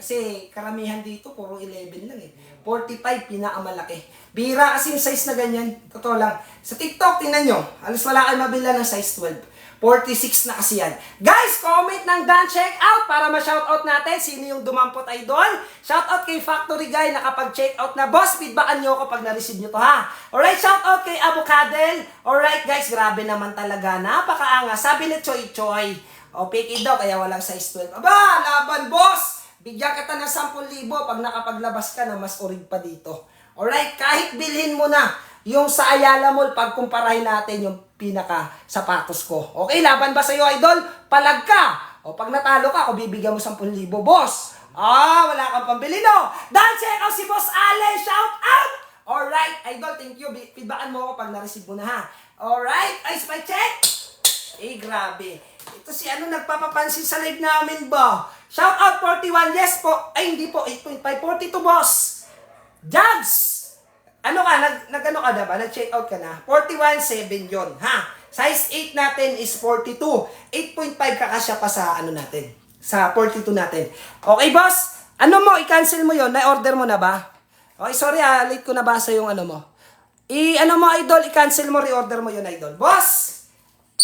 Kasi karamihan dito, puro 11 lang eh. 45, pinakamalaki. Bira kasi yung size na ganyan. Totoo lang. Sa TikTok, tingnan nyo. Alas wala kayo mabila ng size 12. 46 na kasi yan. Guys, comment ng Dan check out para ma-shoutout natin sino yung dumampot, idol. Shoutout kay Factory Guy nakapag-check out na. Boss, feedbackan nyo ako pag na-receive nyo to ha. Alright, shoutout kay Avocadel. Alright guys, grabe naman talaga. Napakaangas. Sabi ni Choy Choy. O, picky daw, kaya walang size 12. Aba, laban boss! Bigyan kita ng 10,000 pag nakapaglabas ka na mas orig pa dito. Alright, kahit bilhin mo na yung sa Ayala Mall, pagkumparahin natin yung pinaka sapatos ko. Okay, laban ba sa'yo, idol? Palag ka. O pag natalo ka, ako bibigyan mo 10,000, boss. Wala kang pambili, no? Dan check out si Boss Ale, shout out! Alright, idol, thank you. Feedbackan mo ako pag na-receive mo na, ha? Alright, ay spy check. Eh, grabe. Ito si ano nagpapapansin sa live namin ba? Shout out 41, yes po. Ay, hindi po, 8.5, 42, boss. Jugs! Ano ka, nag-ano ka na ba? Nag-check out ka na? 41.7 yon, ha? Size 8 natin is 42. 8.5 kakasya pa sa ano natin. Sa 42 natin. Okay, boss? Ano mo, i-cancel mo yon? Na-order mo na ba? Okay, sorry late ko nabasa yung ano mo. Ano mo, idol, i-cancel mo, re-order mo yon, idol. Boss!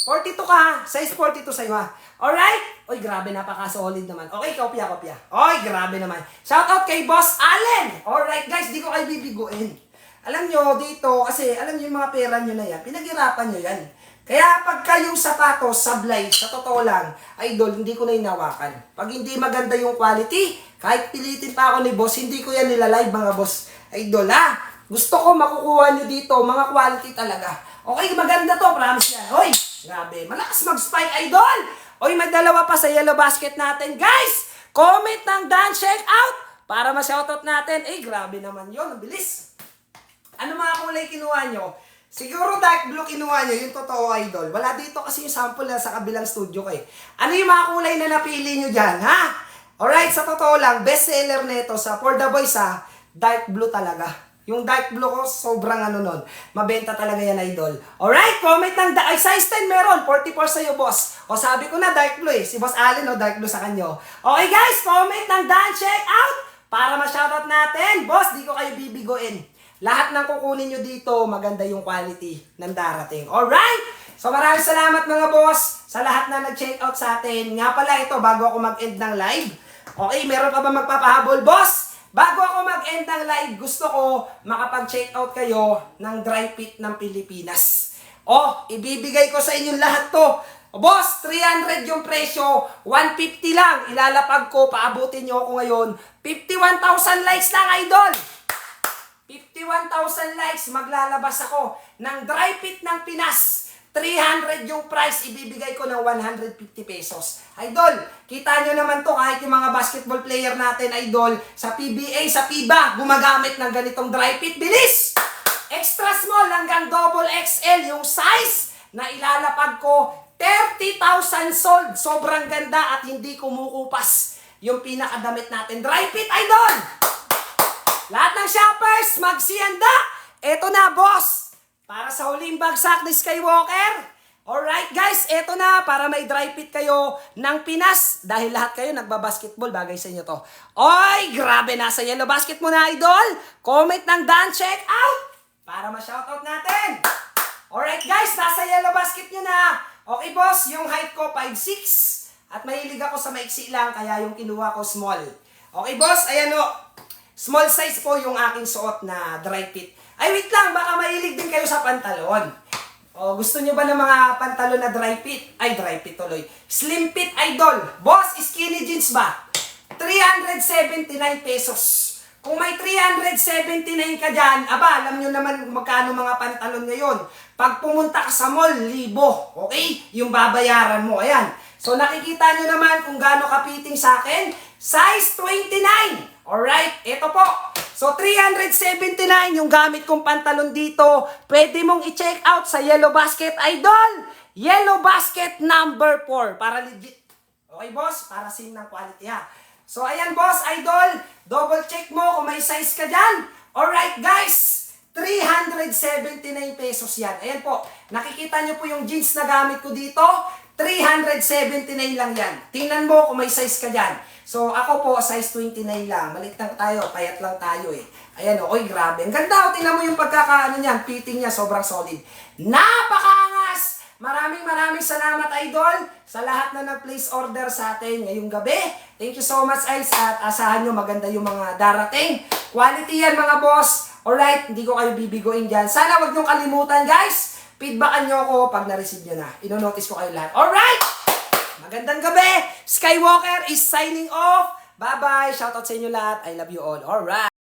42 ka ha? Size 42 sa'yo ha? Alright? Oy, grabe, napaka-solid naman. Okay, kopya. Oy, grabe naman. Shoutout kay Boss Allen! Alright guys, di ko kayo bibiguin. Alam nyo, dito, kasi alam nyo yung mga pera nyo na yan, pinaghirapan nyo yan. Kaya pagka yung sapatos, sablay, sa totoo lang, idol, hindi ko na inawakan. Pag hindi maganda yung quality, kahit pilitin pa ako ni boss, hindi ko yan nilalive mga boss. Idol ha? Gusto ko makukuha nyo dito, mga quality talaga. Okay, maganda to, promise yan. Hoy, grabe, malakas mag-spike, idol! Hoy, may dalawa pa sa yellow basket natin, guys! Comment ng Dan check out para ma-shoutout natin. Eh, grabe naman yun, ang bilis. Ano mga kulay kinuha nyo? Siguro dark blue kinuha nyo, yung totoo, idol. Wala dito kasi yung sample na sa kabilang studio ko eh. Ano yung mga kulay na napili nyo dyan, ha? Alright, sa totoo lang, best seller nito sa For The Boys ha, dark blue talaga. Yung dark blue ko, sobrang ano nun. Mabenta talaga yan, idol. Alright, comment ng size 10 meron. 44 sa'yo, boss. O sabi ko na, dark blue eh. Si Boss Allen, o, dark blue sa kanyo. Okay, guys, comment ng Dan check out para ma-shoutout natin. Boss, di ko kayo bibigoin. Lahat ng kukunin nyo dito, maganda yung quality ng darating. Alright? So maraming salamat mga boss sa lahat na nag-check out sa atin. Nga pala ito, bago ako mag-end ng live. Okay, meron pa ba magpapahabol, boss? Bago ako mag-end ng live, gusto ko makapag-check out kayo ng dry fit ng Pilipinas. Ibibigay ko sa inyo lahat to. Boss, 300 yung presyo, 150 lang. Ilalapag ko, paabutin nyo ako ngayon. 51,000 likes lang, idol! 51,000 likes, maglalabas ako ng dry fit ng Pinas. 300 yung price, ibibigay ko ng 150 pesos. Idol, kita nyo naman to kahit yung mga basketball player natin, idol, sa PBA, sa FIBA, gumagamit ng ganitong dry fit. Bilis! Extra small hanggang double XL yung size na ilalapag ko. 30,000 sold. Sobrang ganda at hindi kumukupas yung pinakadamit natin. Dry fit, idol! Lahat ng shoppers, magsihanda! Eto na, boss! Para sa huling bagsak ni Skywalker. Alright, guys, eto na. Para may dry fit kayo ng Pinas. Dahil lahat kayo nagbabasketball, bagay sa inyo to. Oy, grabe, nasa yellow basket mo na, idol. Comment ng Dan check out para ma-shoutout natin. Alright, guys, nasa yellow basket nyo na. Okay, boss, yung height ko 5'6". At mahilig ako sa maiksi lang, kaya yung kinuha ko small. Okay, boss, ayan o. Small size po yung aking suot na dry fit. Ay, wait lang, baka mahilig din kayo sa pantalon. O, gusto nyo ba ng mga pantalon na dry fit? Ay, dry fit tuloy. Slim fit, idol. Boss, skinny jeans ba? 379 pesos. Kung may 379 ka dyan, aba, alam nyo naman magkano mga pantalon ngayon. Pag pumunta ka sa mall, 1,000. Okay? Yung babayaran mo. Ayan. So, nakikita nyo naman kung gaano kapiting sa akin. Size 29. Alright? Ito po. So, 379 yung gamit kong pantalon dito. Pwede mong i-check out sa Yellow Basket, idol. Yellow Basket number 4. Para legit. Okay, boss? Para same ng quality, ha? So, ayan, boss, idol. Double check mo kung may size ka dyan. Alright, guys. 379 pesos yan. Ayan po. Nakikita nyo po yung jeans na gamit ko dito. 379 lang yan. Tingnan mo kung may size ka dyan. So, ako po, size 29 lang. Malit lang tayo, payat lang tayo eh. Ayan o, oy, grabe. Ang ganda o, tingnan mo yung pagkakaano niyan. Fitting niya, sobrang solid. Napakaangas! Maraming salamat, idol, sa lahat na nag-place order sa atin ngayong gabi. Thank you so much, guys. At asahan nyo, maganda yung mga darating. Quality yan, mga boss. Alright, hindi ko kayo bibiguin dyan. Sana wag nyo kalimutan, guys. Feedbackan nyo ako pag na-receive nyo na. Ino-notice ko kayo lahat. Alright! Magandang gabi! Skywalker is signing off. Bye-bye! Shoutout sa inyo lahat. I love you all. Alright!